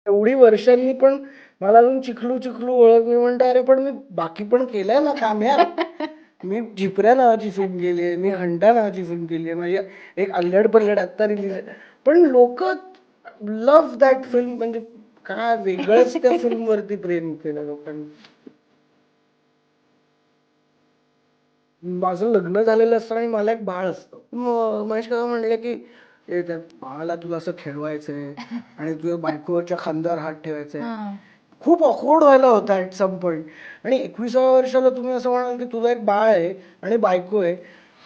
एवढी वर्षांनी पण मला अजून चिखलू चिखलू ओळख. मी म्हणतो अरे पण मी बाकी पण केलंय ना काम यार. मी झिपऱ्या नावाची फिल्म केली आहे, मी घंटा नावाची फिल्म केली आहे, माझी एक अल्लड पल्लड आत्ता रिलीज आहे. पण लोक लव्ह दॅट फिल्म. म्हणजे काय वेगळंच त्या फिल्म वरती प्रेम केलं लोकांनी. माझं लग्न झालेलं असताना मला एक बाळ असतं. महेश काका म्हणले की त्या बाळाला तुला असं खेळवायचंय आणि तुझ्या बायकोच्या खांद्यावर हात ठेवायचंय. खूप ऑकवर्ड व्हायला होता ऍट सम पॉइंट. आणि 21व्या वर्षाला तुम्ही असं म्हणाल की तुझं एक बाळ आहे आणि बायको आहे,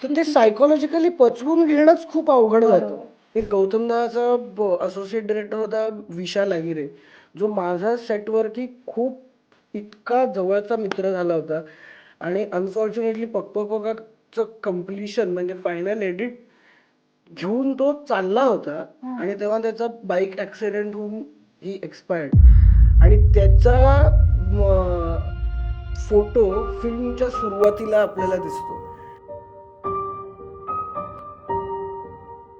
तर ते सायकोलॉजिकली पचवून घेणंच खूप अवघड जातं. एक गौतमदाचा असोसिएट डिरेक्टर होता विशाल अगिरे, जो माझा सेटवरती खूप इतका जवळचा मित्र झाला होता. आणि अनफॉर्च्युनेटली पक्काचं कम्प्लिशन म्हणजे फायनल एडिट घेऊन तो चालला होता आणि तेव्हा त्याचा बाईक ऍक्सिडेंट होऊन ही एक्सपायर्ड. आणि त्याचा फोटो फिल्मच्या सुरुवातीला आपल्याला दिसतो.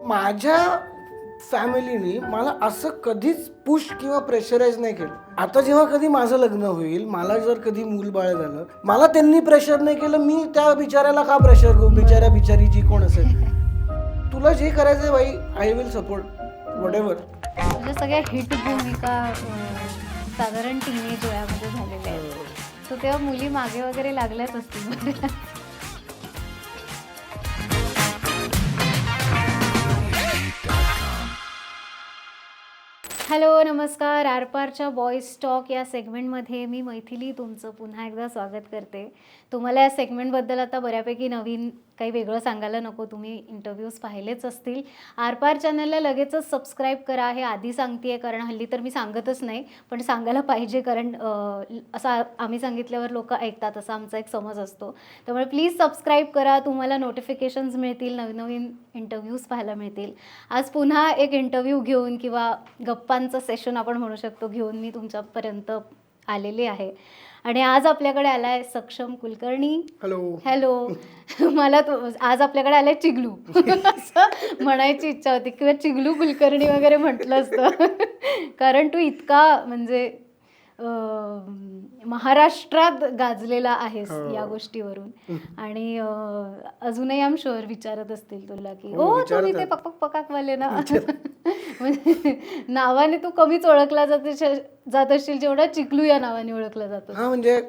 माझ्या फॅमिलीने मला असं कधीच पुश किंवा प्रेशराईज नाही केलं. आता जेव्हा कधी माझं लग्न होईल, मला जर कधी मूल बाळ झालं, मला त्यांनी प्रेशर नाही केलं. मी त्या बिचाऱ्याला का प्रेशर करू? बिचारा बिचारी जी कोण असेल, तुला जे करायचंय बाई, I will support what ever. म्हणजे सगळ्या हिट भूमिका साधारण टीनेज वयामध्ये झालेल्या आहेत. सो तेव्हा मुली मागे वगैरे लागल्याच असतील. हॅलो नमस्कार. आरपारच्या बॉईज टॉक या सेगमेंटमध्ये मी मैथिली तुमचं पुन्हा एकदा स्वागत करते. तुम्हाला या सेगमेंटबद्दल आता बऱ्यापैकी नवीन काही वेगळं सांगायला नको, तुम्ही इंटरव्ह्यूज पाहिलेच असतील. आरपार चॅनलला लगेचच सबस्क्राईब करा. हे आधी सांगते कारण हल्ली तर मी सांगतच नाही, पण सांगायला पाहिजे कारण असं आम्ही सांगितल्यावर लोक ऐकतात असा आमचा एक समज असतो. त्यामुळे प्लीज सबस्क्राईब करा. तुम्हाला नोटिफिकेशन्स मिळतील, नवीन नवीन इंटरव्ह्यूज पाहायला मिळतील. आज पुन्हा एक इंटरव्ह्यू घेऊन किंवा गप्पांचं सेशन आपण म्हणू शकतो घेऊन मी तुमच्यापर्यंत आलेले आहे. आणि आज आपल्याकडे आलाय सक्षम कुलकर्णी. हॅलो. हॅलो. मला आज आपल्याकडे आलाय चिगलू असं म्हणायची इच्छा होती किंवा चिगलू कुलकर्णी वगैरे म्हटलं असतं. कारण तू इतका म्हणजे महाराष्ट्रात गाजलेला आहेस या गोष्टीवरून. आणि अजूनही आम शुअर विचारत असतील तुला की ओ तुम्ही ते पक पकाकवाले ना. म्हणजे नावाने तू कमीच ओळखला जात असशील जेवढा चिकलू या नावाने ओळखला जातो. हा म्हणजे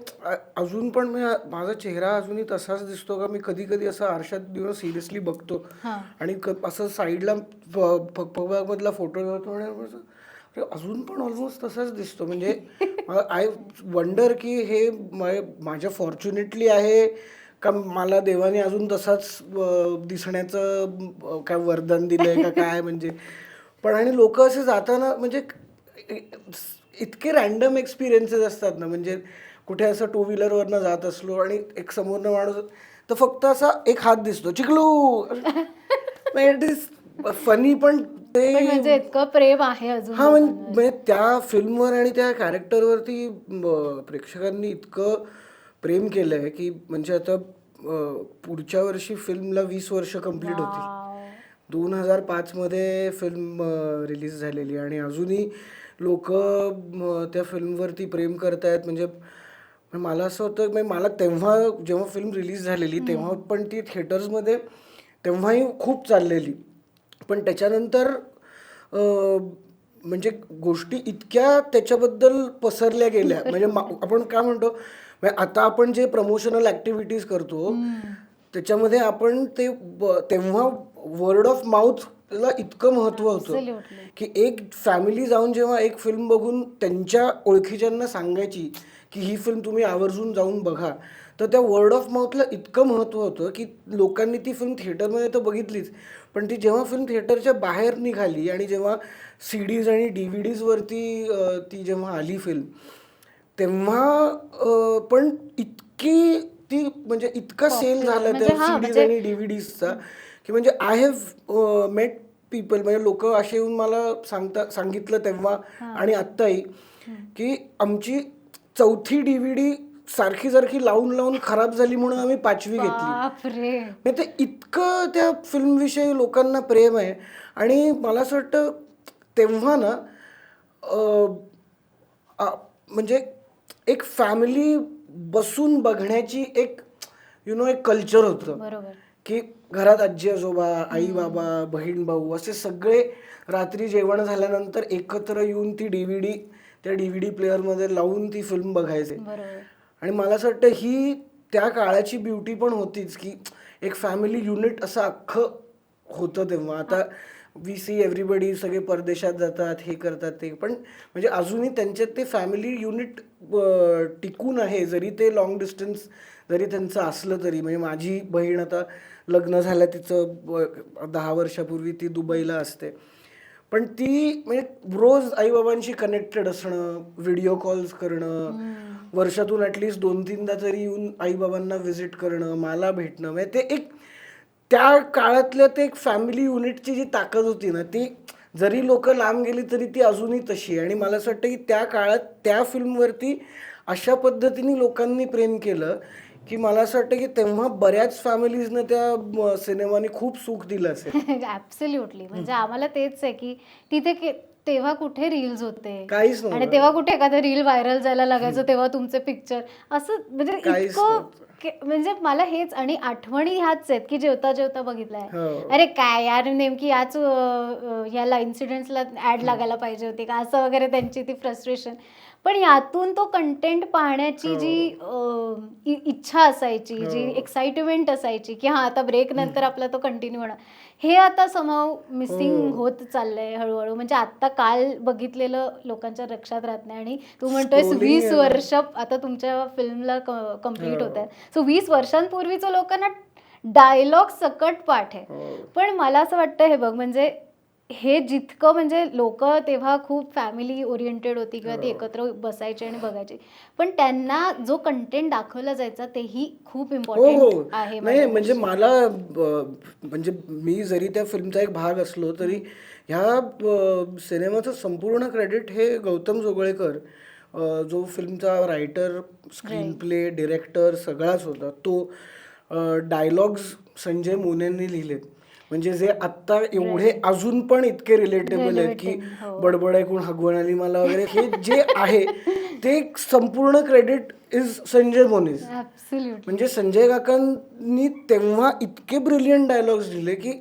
अजून पण माझा चेहरा अजूनही तसाच दिसतो का? मी कधी कधी असं आरशात दिवस सिरियसली बघतो आणि असं साईडला मधला फोटो अजून पण ऑलमोस्ट तसाच दिसतो. म्हणजे आय वंडर की हे माझ्या फॉर्च्युनेटली आहे का मला देवाने अजून तसाच दिसण्याचं काय वरदान दिलंय का काय म्हणजे. पण आणि लोक असे जाताना म्हणजे इतके रॅन्डम एक्सपिरियन्सेस असतात ना. म्हणजे कुठे असं टू व्हीलरवरनं जात असलो आणि एक समोरनं माणूस तर फक्त असा एक हात दिसतो चिकलू. इट इज फनी पण ते म्हणजे इतकं प्रेम आहे अजून. हा म्हणजे त्या फिल्मवर आणि त्या कॅरेक्टरवरती प्रेक्षकांनी इतकं प्रेम केलं आहे की म्हणजे आता पुढच्या वर्षी फिल्मला 20 वर्ष कंप्लीट होती. 2005 मध्ये फिल्म रिलीज झालेली आणि अजूनही लोक त्या फिल्मवरती प्रेम करतायत. म्हणजे मला असं होतं म्हणजे मला तेव्हा जेव्हा फिल्म रिलीज झालेली तेव्हा पण ती थिएटर्समध्ये तेव्हाही खूप चाललेली. पण त्याच्यानंतर म्हणजे गोष्टी इतक्या त्याच्याबद्दल पसरल्या गेल्या. म्हणजे आपण काय म्हणतो आता आपण जे प्रमोशनल ऍक्टिव्हिटीज करतो त्याच्यामध्ये आपण ते तेव्हा वर्ड ऑफ माउथला इतकं महत्त्व होतं की एक फॅमिली जाऊन जेव्हा एक फिल्म बघून त्यांच्या ओळखीच्यांना सांगायची की ही फिल्म तुम्ही आवर्जून जाऊन बघा, तर त्या वर्ड ऑफ माउथला इतकं महत्त्व होतं की लोकांनी ती फिल्म थिएटरमध्ये तर बघितलीच, पण ती जेव्हा फिल्म थिएटरच्या बाहेर निघाली आणि जेव्हा CDs आणि DVDsवरती ती जेव्हा आली फिल्म तेव्हा पण इतकी ती म्हणजे इतका सेल झाला त्या CDs आणि DVDsचा की म्हणजे आय हॅव मेट पीपल म्हणजे लोक असे येऊन मला सांगितलं तेव्हा आणि आत्ताही की आमची 4थी DVD सारखी लावून लावून खराब झाली म्हणून आम्ही 5वी घेतली. म्हणजे ते इतकं त्या फिल्मविषयी लोकांना प्रेम आहे. आणि मला असं वाटतं तेव्हा ना म्हणजे एक फॅमिली बसून बघण्याची एक एक कल्चर होतं. बरोबर. की घरात आजी आजोबा, आई बाबा, बहीण भाऊ असे सगळे रात्री जेवण झाल्यानंतर एकत्र येऊन ती DVD त्या DVD प्लेअरमध्ये लावून ती फिल्म बघायचे. बरोबर. आणि मला असं वाटतं ही त्या काळाची ब्युटी पण होतीच की एक फॅमिली युनिट असं अख्खं होतं तेव्हा. आता वी सी एव्हरीबडी सगळे परदेशात जातात, हे करतात ते, पण म्हणजे अजूनही त्यांच्यात ते फॅमिली युनिट टिकून आहे, जरी ते लॉंग डिस्टन्स जरी त्यांचं असलं तरी. म्हणजे माझी बहीण आता लग्न झालं तिचं 10 वर्षापूर्वी, ती दुबईला असते, पण ती म्हणजे रोज आईबाबांशी कनेक्टेड असणं, व्हिडिओ कॉल्स करणं, वर्षातून ॲटलिस्ट 2-3दा तरी येऊन आईबाबांना व्हिजिट करणं, मला भेटणं, म्हणजे ते एक त्या काळातल्या ते एक फॅमिली युनिटची जी ताकद होती ना, ती जरी लोक लांब गेली तरी ती अजूनही तशी आहे. आणि मला असं वाटतं की त्या काळात त्या फिल्मवरती अशा पद्धतीने लोकांनी प्रेम केलं की मला असं वाटतं की तेव्हा बऱ्याच फॅमिलीजनं त्या सिनेमाने खूप सुख दिलं असेल. ऍब्सोल्युटली. म्हणजे आम्हाला तेच आहे की तिथे तेव्हा कुठे रील्स होते काहीच आणि नव्हतं. तेव्हा कुठे एखादं रील व्हायरल जायला लागायचं तेव्हा तुमचे पिक्चर असं म्हणजे काहीच इतकं म्हणजे मला हेच आणि आठवणी ह्याच आहेत की जेवता जेवता बघितलंय. हो. अरे काय यार, नेमकी याच याला इन्सिडेंट्सला ऍड लागायला पाहिजे होती का, असं वगैरे त्यांची ती फ्रस्ट्रेशन. पण यातून तो कंटेंट पाहण्याची जी इच्छा असायची, जी एक्साइटमेंट असायची की हा आता ब्रेक नंतर आपला तो कंटिन्यू होणार, हे आता समाव मिसिंग होत चाललंय हळूहळू. म्हणजे आता काल बघितलेलं लोकांच्या लक्षात राहत नाही. आणि तू म्हणतोय Scrolling 20 आहे ना. वर्ष आता तुमच्या फिल्मला कम्प्लीट होत आहेत. सो 20 वर्षांपूर्वीचं लोकांना डायलॉग सकट पाठ आहे. पण मला असं वाटतं हे बघ, म्हणजे हे जितकं म्हणजे लोक तेव्हा खूप फॅमिली ओरिएंटेड होती किंवा ती एकत्र बसायची आणि बघायची, पण त्यांना जो कंटेंट दाखवला जायचा तेही खूप इम्पॉर्टंट आहे. नाही म्हणजे मला म्हणजे मी जरी त्या फिल्मचा एक भाग असलो तरी ह्या सिनेमाचं संपूर्ण क्रेडिट हे गौतम जोगळेकर, जो फिल्मचा रायटर, स्क्रीन प्ले, डिरेक्टर सगळाच होता, तो डायलॉग्स संजय मोनेंनी लिहिलेत. म्हणजे जे आत्ता एवढे अजून पण इतके रिलेटेबल आहेत की बडबड ऐकून हगवण आली मला वगैरे, हे जे आहे ते संपूर्ण क्रेडिट इज संजय मोनेज. म्हणजे संजय काकांनी तेव्हा इतके ब्रिलियंट डायलॉग्स लिहिले की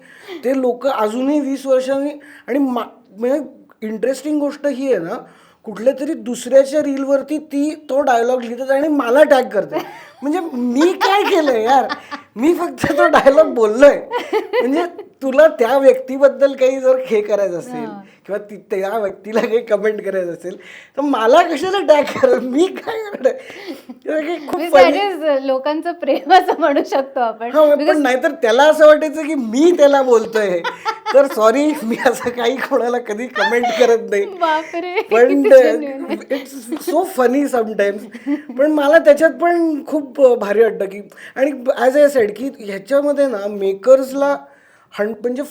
ते लोक अजूनही 20 वर्षांनी. आणि म्हणजे इंटरेस्टिंग गोष्ट ही आहे ना, कुठल्या तरी दुसऱ्याच्या रीलवरती ती तो डायलॉग लिहितात आणि मला टॅग करते. म्हणजे मी काय केलंय यार, मी फक्त तो डायलॉग बोललोय. म्हणजे तुला त्या व्यक्तीबद्दल काही जर हे करायचं असेल किंवा त्या व्यक्तीला काही कमेंट करायचं असेल तर मला कशाला टॅग करा, मी काय खूप लोकांचं प्रेम असं म्हणू शकतो आपण. पण नाहीतर त्याला असं वाटायचं की मी त्याला बोलतोय, तर सॉरी, मी असं काही कोणाला कधी कमेंट करत नाही. पण इट्स सो फनी समटाइम्स. पण मला त्याच्यात पण खूप भारी वाटतं की, आणि ॲज आय सेड की ह्याच्यामध्ये ना मेकर्सला म्हणजे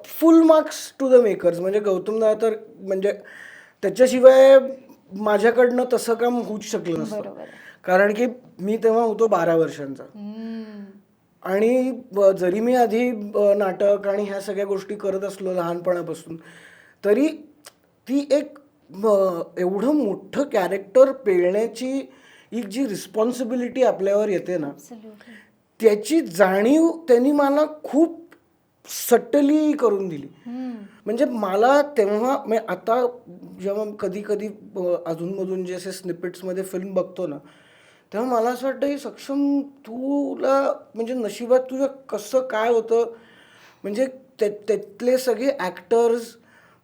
full marks to the makers. म्हणजे गौतमदा तर म्हणजे त्याच्याशिवाय माझ्याकडनं तसं काम होऊच शकलं नसतं. कारण की मी तेव्हा होतो 12 वर्षांचा. आणि जरी मी आधी नाटक आणि ह्या सगळ्या गोष्टी करत असलो लहानपणापासून, तरी ती एक एवढं मोठं कॅरेक्टर पेलण्याची एक जी रिस्पॉन्सिबिलिटी आपल्यावर येते ना, त्याची जाणीव त्यांनी मला खूप सटली करून दिली. म्हणजे मला तेव्हा आता जेव्हा कधी कधी अधूनमधून जे असे स्निपेट्समध्ये फिल्म बघतो ना, तेव्हा मला असं वाटतं की सक्षम, तुला म्हणजे नशिबात तुझं कसं काय होतं. म्हणजे त्यातले सगळे ॲक्टर्स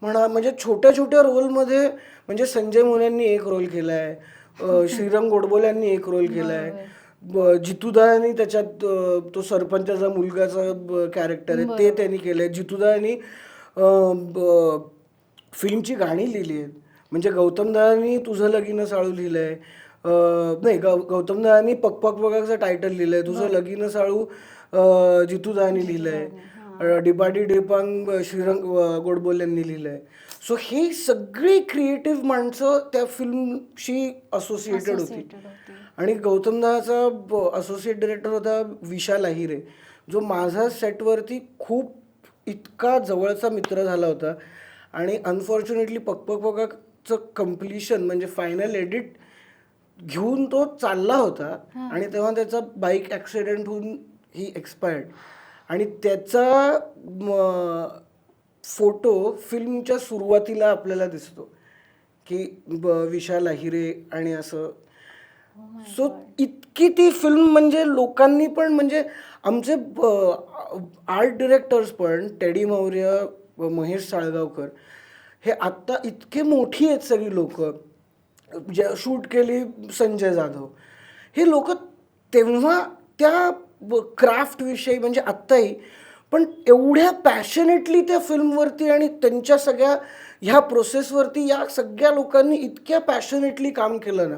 म्हणा, म्हणजे छोट्या छोट्या रोलमध्ये, म्हणजे संजय मोनेंनी एक रोल केला आहे, श्रीरंग गोडबोल्यांनी एक रोल केला आहे, जितूदानी त्याच्यात तो सरपंचाचा मुलगाचा कॅरेक्टर आहे ते त्यांनी केलं आहे. जितूदानी फिल्मची गाणी लिहिली आहेत. म्हणजे गौतमदानी तुझं लगीन साळू लिहिलं आहे, नाही गौतमदानी पक पक पकाचं टायटल लिहिलं आहे, तुझं लगीन साळू जितूदानी लिहिलं आहे, डिपाटी डिपांग श्रीरंग गोडबोल्यांनी लिहिलं आहे. सो ही सगळी क्रिएटिव्ह माणसं त्या फिल्मशी असोसिएटेड होती. आणि गौतमदाचा असोसिएट डिरेक्टर होता विशाल अहिरे, जो माझा सेटवरती खूप इतका जवळचा मित्र झाला होता. आणि अनफॉर्च्युनेटली पक पक पकाक चं कम्प्लिशन म्हणजे फायनल एडिट घेऊन तो चालला होता आणि तेव्हा त्याचा बाईक ॲक्सिडेंट होऊन ही एक्सपायर्ड आणि त्याचा फोटो फिल्मच्या सुरुवातीला आपल्याला दिसतो की विशाल अहिरे आणि असं. सो इतकी ती फिल्म म्हणजे लोकांनी पण म्हणजे आमचे आर्ट डिरेक्टर्स पण टेडी मौर्य, महेश साळगावकर हे आत्ता इतके मोठी आहेत सगळी लोक, ज्या शूट केली संजय जाधव, हे लोक तेव्हा त्या क्राफ्टविषयी म्हणजे आत्ताही पण एवढ्या पॅशनेटली त्या फिल्मवरती आणि त्यांच्या सगळ्या ह्या प्रोसेसवरती या सगळ्या लोकांनी इतक्या पॅशनेटली काम केलं ना.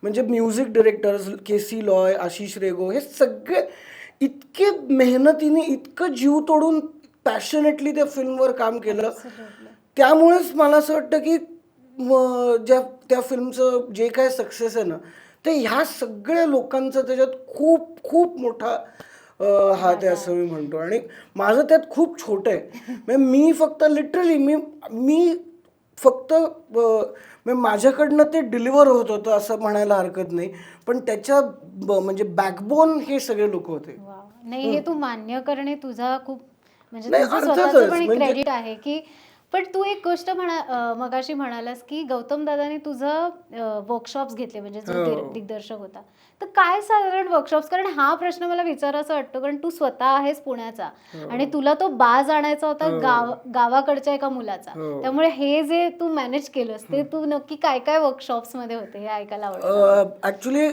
म्हणजे म्युझिक डिरेक्टर्स के.सी. लॉय, आशिष रेगो हे सगळे इतके मेहनतीने इतकं जीव तोडून पॅशनेटली त्या फिल्मवर काम केलं. त्यामुळेच मला असं वाटतं की ज्या त्या फिल्मचं जे काय सक्सेस आहे ना ते ह्या सगळ्या लोकांचा त्याच्यात खूप खूप मोठा हात आहे असं मी म्हणतो. आणि माझं त्यात खूप छोटं आहे. म्हणजे मी फक्त लिटरली मी फक्त माझ्याकडनं ते डिलिव्हर होत होतं असं म्हणायला हरकत नाही, पण त्याच्या म्हणजे बॅकबोन हे सगळे लोक होते. नाही, हे तू मान्य करणे तुझा खूप म्हणजे नाही, तुझं अर्थातच, स्वतःचं पण एक म्हणजे क्रेडिट आहे की. पण तू एक गोष्ट मगाशी म्हणालास की गौतम दादाने तुझं वर्कशॉप्स घेतले म्हणजे जो दिग्दर्शक होता, तर काय साधारण वर्कशॉप्स, कारण हा प्रश्न मला विचारायचा वाटतो कारण तू स्वतः आहेस पुण्याचा आणि तुला तो बाज आणायचा होता गावाकडच्या एका मुलाचा, त्यामुळे हे जे तू मॅनेज केलंस ते तू नक्की काय काय वर्कशॉप्स मध्ये होते हे ऐकायला आवडतं. ऍक्च्युली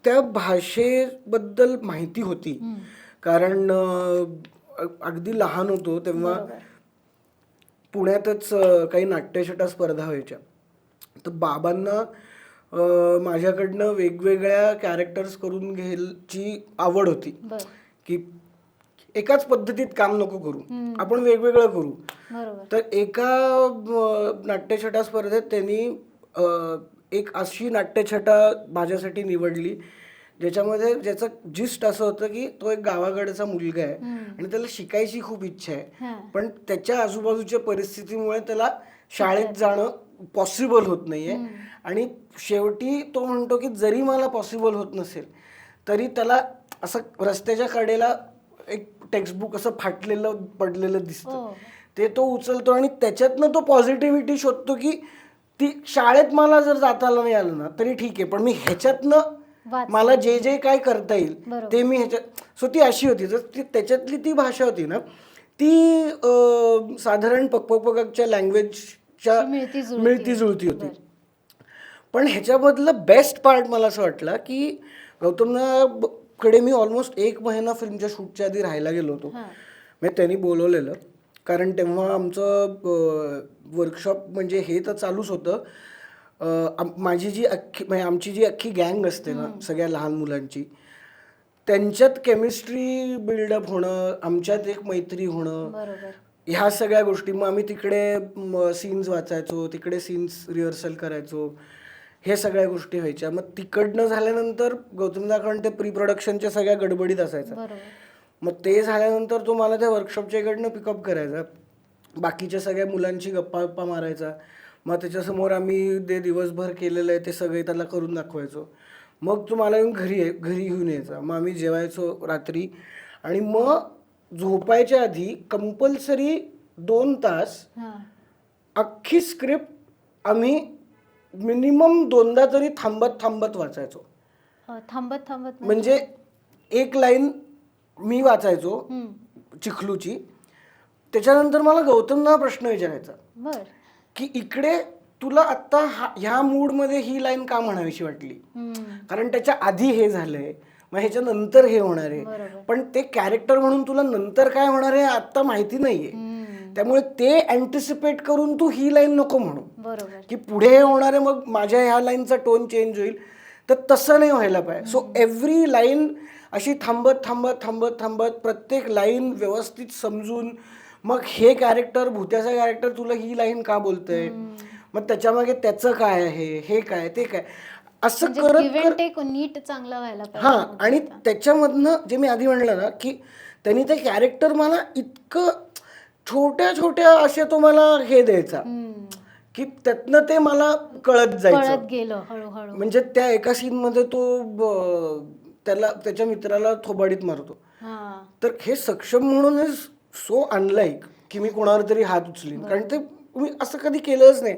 त्या भाषेबद्दल माहिती होती कारण अगदी लहान होतो तेव्हा पुण्यातच काही नाट्यछटा स्पर्धा व्हायच्या, तर बाबांना माझ्याकडनं वेगवेगळ्या कॅरेक्टर्स करून घ्यायची आवड होती की एकाच पद्धतीत काम नको करू, आपण वेगवेगळं करू. तर एका नाट्यछटा स्पर्धेत त्यांनी एक अशी नाट्यछटा माझ्यासाठी निवडली ज्याच्यामध्ये ज्याचं जिस्ट असं होतं की तो एक गावाकडचा मुलगा आहे आणि त्याला शिकायची खूप इच्छा आहे, पण त्याच्या आजूबाजूच्या परिस्थितीमुळे त्याला शाळेत जाणं पॉसिबल होत नाहीये. आणि शेवटी तो म्हणतो की जरी मला पॉसिबल होत नसेल तरी त्याला असं रस्त्याच्या कडेला एक टेक्स्टबुक असं फाटलेलं पडलेलं दिसतं, ते तो उचलतो आणि त्याच्यातनं तो पॉझिटिव्हिटी शोधतो की ती शाळेत मला जर जाता नाही आलं ना तरी ठीक आहे, पण मी ह्याच्यातनं मला जे जे काय करता येईल ते मी ह्याच्यात. सो ती अशी होती. तर ती त्याच्यातली ती भाषा होती ना ती साधारण पकपकच्या लँग्वेजच्या मिळती जुळती होती. पण ह्याच्यामधलं बेस्ट पार्ट मला असं वाटलं की गौतमना कडे मी ऑलमोस्ट 1 महिना फिल्मच्या शूटच्या आधी राहायला गेलो होतो. म्हणजे त्यांनी बोलवलेलं कारण तेव्हा आमचं वर्कशॉप म्हणजे हे तर चालूच होतं. माझी जी म्हणजे आमची जी अख्खी गँग असते ना सगळ्या लहान मुलांची, त्यांच्यात केमिस्ट्री बिल्डअप होणं, आमच्यात एक मैत्री होणं, ह्या सगळ्या गोष्टी. मग आम्ही तिकडे सीन्स वाचायचो, तिकडे सीन्स रिहर्सल करायचो, हे सगळ्या गोष्टी व्हायच्या. मग तिकडनं झाल्यानंतर गौतमदाकडनं ते प्री प्रोडक्शनच्या सगळ्या गडबडीत असायचं. मग ते झाल्यानंतर तो मला त्या वर्कशॉपच्या इकडनं पिकअप करायचा, बाकीच्या सगळ्या मुलांची गप्पा मारायचा. मग त्याच्यासमोर आम्ही ते दिवसभर केलेलं आहे ते सगळे त्याला करून दाखवायचो. मग तो मला येऊन घरी घेऊन यायचा. मग आम्ही जेवायचो रात्री आणि मग झोपायच्या आधी कंपल्सरी 2 तास अख्खी स्क्रिप्ट आम्ही मिनिमम 2दा तरी थांबत वाचायचो. म्हणजे एक लाईन मी वाचायचो चिखलूची, त्याच्यानंतर मला गौतमना प्रश्न विचारायचा की इकडे तुला आत्ता ह्या मूडमध्ये ही लाईन का म्हणावीशी वाटली, कारण त्याच्या आधी हे झालंय, मग ह्याच्या नंतर हे होणार आहे, पण ते कॅरेक्टर म्हणून तुला नंतर काय होणार आहे आत्ता माहिती नाहीये, त्यामुळे ते अँटिसिपेट करून तू ही लाईन नको म्हणू की पुढे हे होणार आहे मग माझ्या ह्या लाईनचा टोन चेंज होईल. तर तसं नाही व्हायला पाहिजे. सो एव्हरी लाईन अशी थांबत प्रत्येक लाईन व्यवस्थित समजून, मग हे कॅरेक्टर भूत्याचं कॅरेक्टर तुला ही लाईन का बोलतंय, मग त्याच्यामागे त्याचं काय आहे, हे काय ते काय, असं करत नीट चांगला व्हायला पाहिजे. हां. आणि त्याच्यामधनं जे मी आधी म्हणलं ना की त्यांनी ते कॅरेक्टर मला इतकं छोट्या असे तो मला हे द्यायचा की त्यातनं ते मला कळत जायचं. गेलं हळूहळू. म्हणजे त्या एका सीन मध्ये तो त्याला त्याच्या मित्राला थोबाडीत मारतो. तर हे सक्षम म्हणून इज सो अनलाईक की मी कोणावर तरी हात उचलीन, कारण ते मी असं कधी केलंच नाही.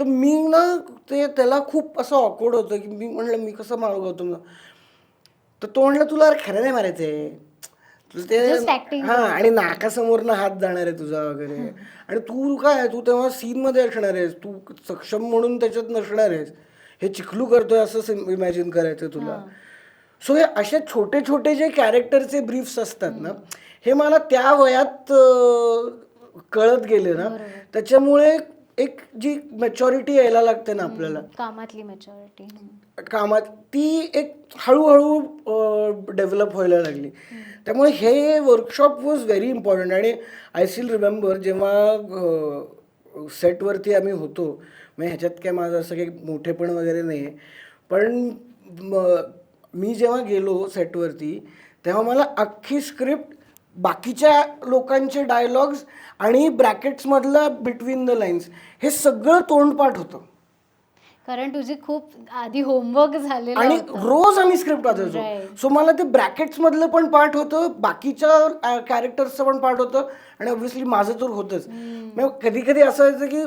तर मी ना ते त्याला खूप असं ऑकवर्ड होतं की मी म्हणलं मी कसं मारू गौतमला. तर तो म्हणलं तुला खरं नाही मारायचंय, तुला ते हा आणि नाकासमोरनं हात जाणार आहे तुझा वगैरे, आणि तू काय तू तेव्हा सीन मध्ये असणार आहेस, तू सक्षम म्हणून त्याच्यात नसणार आहेस, हे चिखलू करतोय असं इमॅजिन करायचं तुला. सो हे असे छोटे छोटे जे कॅरेक्टरचे ब्रीफ्स असतात ना, हे मला त्या वयात कळत गेले ना, त्याच्यामुळे एक जी मॅच्युरिटी यायला लागते ना आपल्याला कामातली मॅच्युरिटी, कामात, ती एक हळूहळू डेव्हलप व्हायला लागली. त्यामुळे हे वर्कशॉप वॉज व्हेरी इम्पॉर्टंट. आणि आय स्टील रिमेंबर जेव्हा सेटवरती आम्ही होतो, म्हणजे ह्याच्यात काय माझं असं काही मोठेपण वगैरे नाही आहे, पण मी जेव्हा गेलो सेटवरती तेव्हा मला अख्खी स्क्रिप्ट, बाकीच्या लोकांचे डायलॉग्स आणि ब्रॅकेट्समधलं बिटवीन द लाईन्स हे सगळं तोंडपाठ होतं. कारण तुझी खूप आधी होमवर्क झालेलं आणि रोज आम्ही स्क्रिप्ट वाचायचो. सो मला ते ब्रॅकेट्स मधलं पण पाठ होतं, बाकीच्या कॅरेक्टर्सचं पण पाठ होतं, आणि ऑब्व्हियसली माझं तर होतंच. मग कधी कधी असं व्हायचं की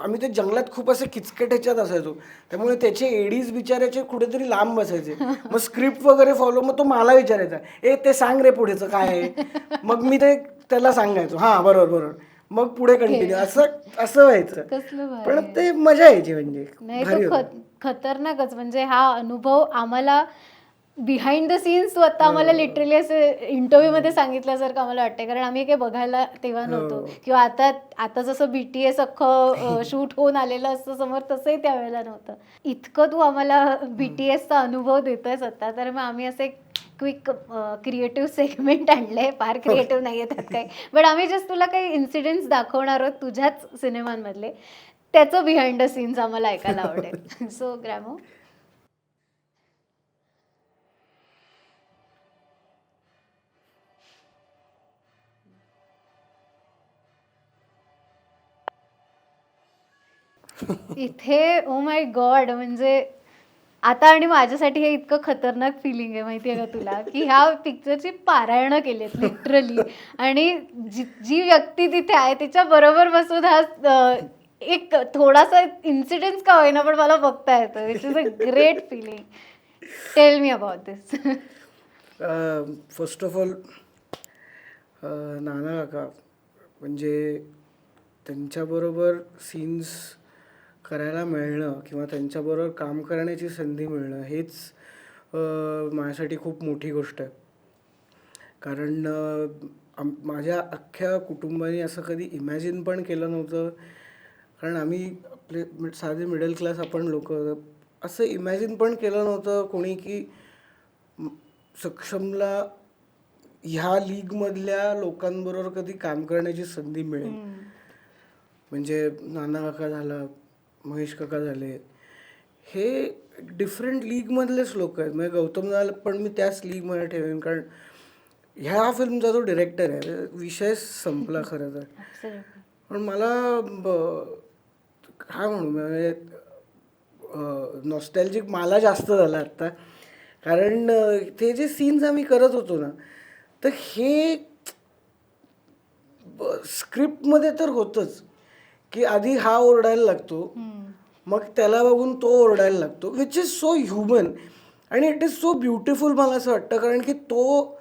आम्ही ते जंगलात खूप असे किचकट ह्याच्यात असायचो, त्यामुळे त्याचे एडीज बिचारायचे कुठेतरी लांब बसायचे. मग स्क्रिप्ट वगैरे फॉलो, मग तो मला विचारायचा, ते सांग रे पुढेचं काय आहे. मग मी ते त्याला सांगायचो, हां बरोबर बरोबर, मग पुढे कंटिन्यू, असं व्हायचं. पण ते मजा यायची, म्हणजे नाही तो खतरनाकच. म्हणजे हा अनुभव आम्हाला बिहाइंड द सीन्स तू आता आम्हाला लिटरली असं इंटरव्ह्यू मध्ये सांगितल्यासारखं आम्हाला वाटतंय, कारण आम्ही काही बघायला तेव्हा नव्हतो, किंवा आता जसं BTS अख्खं शूट होऊन आलेलं असतं समोर, तसंही त्यावेळेला नव्हतं. इतकं तू आम्हाला BTSचा अनुभव देतोयस आता, तर मग आम्ही असे क्विक क्रिएटिव्ह सेगमेंट आणले. फार क्रिएटिव्ह नाही आहे त्यात काही, बट आम्ही जस्ट तुला काही इन्सिडेंट्स दाखवणार आहोत तुझ्याच सिनेमांमधले, त्याचं बिहाइंड द सीन्स आम्हाला ऐकायला आवडेल. सो ग्रॅमो. इथे ओ माय गॉड, म्हणजे आता आणि माझ्यासाठी हे इतकं खतरनाक फिलिंग आहे माहितीये का तुला, की ह्या पिक्चरची पारायणं केलीत लिटरली, आणि जी व्यक्ती तिथे आहे तिच्या बरोबर बसून हा एक थोडासा इन्सिडेंट का होईना पण मला बघता येतं, which is a great feeling. Tell me about this. First of all नाना काका, म्हणजे त्यांच्याबरोबर सीन्स करायला मिळणं किंवा त्यांच्याबरोबर काम करण्याची संधी मिळणं हेच माझ्यासाठी खूप मोठी गोष्ट आहे. कारण माझ्या अख्ख्या कुटुंबाने असं कधी इमॅजिन पण केलं नव्हतं, कारण आम्ही आपले साधे मिडल क्लास आपण लोक, असं इमॅजिन पण केलं नव्हतं कोणी की सक्षमला ह्या लीगमधल्या लोकांबरोबर कधी काम करण्याची संधी मिळेल. म्हणजे नाना काका झाला, महेश काका झाले, हे डिफरंट लीगमधलेच लोक आहेत. म्हणजे गौतमला पण मी त्याच लीगमध्ये ठेवेन, कारण ह्या फिल्मचा जो डिरेक्टर आहे, विषय संपला खरं तर. पण मला काय म्हणू, म्हणजे नॉस्टॅल्जिक मला जास्त झालं आत्ता, कारण ते जे सीन्स आम्ही करत होतो ना, तर हे स्क्रिप्टमध्ये तर होतंच की आधी हा ओरडायला लागतो, मग त्याला बघून तो ओरडायला लागतो, विच इज सो ह्युमन आणि इट इज सो ब्युटिफुल मला असं वाटतं. कारण की तो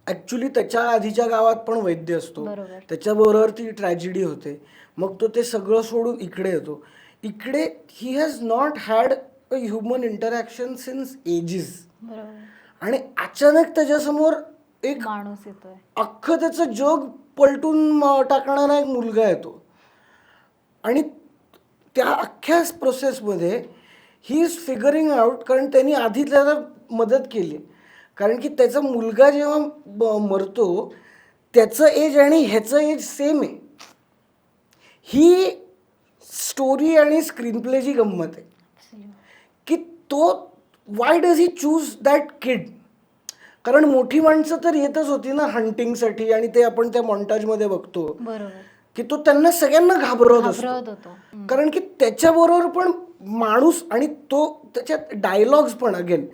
ॲक्च्युली त्याच्या आधीच्या गावात पण वैद्य असतो, त्याच्याबरोबर ती ट्रॅजेडी होते, मग तो ते सगळं सोडून इकडे येतो. इकडे he has not had a human interaction since ages, आणि अचानक त्याच्यासमोर एक माणूस येतोय, अख्खं त्याचं जग पलटून टाकणारा एक मुलगा येतो, आणि त्या अख्ख्या प्रोसेसमध्ये ही इज फिगरिंग आउट, कारण त्यांनी आधी त्याला मदत केली, कारण की त्याचा मुलगा जेव्हा मरतो त्याचं एज आणि ह्याचं एज सेम आहे. ही स्टोरी आणि स्क्रीन प्लेची गंमत आहे की तो why does he choose that kid. कारण मोठी माणसं तर येतच होती ना हंटिंगसाठी, आणि ते आपण त्या मॉन्टाजमध्ये बघतो, की तो त्यांना सगळ्यांना घाबरवत असतो. होतो. कारण की त्याच्याबरोबर पण माणूस आणि तो त्याच्यात डायलॉग्स पण अगेन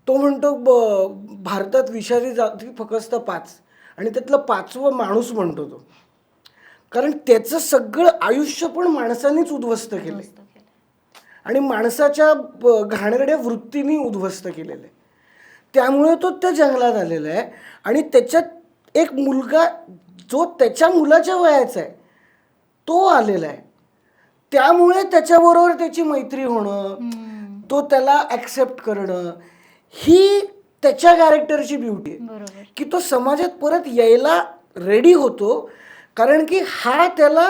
तो म्हणतो भारतात विषारी जाती फक्त 5 आणि त्यातलं 5वं माणूस म्हणतो तो. कारण त्याचं सगळं आयुष्य पण माणसानेच उद्ध्वस्त केलंय आणि माणसाच्या घाणेरड्या वृत्तीने उद्ध्वस्त केलेलं आहे. त्यामुळे तो त्या जंगलात आलेला आहे आणि त्याच्यात एक मुलगा जो त्याच्या मुलाच्या वयाचा आहे तो आलेला आहे. त्यामुळे त्याच्याबरोबर त्याची मैत्री होणं, तो त्याला ॲक्सेप्ट करणं, ही त्याच्या कॅरेक्टरची ब्युटी आहे की तो समाजात परत यायला रेडी होतो. कारण की हा त्याला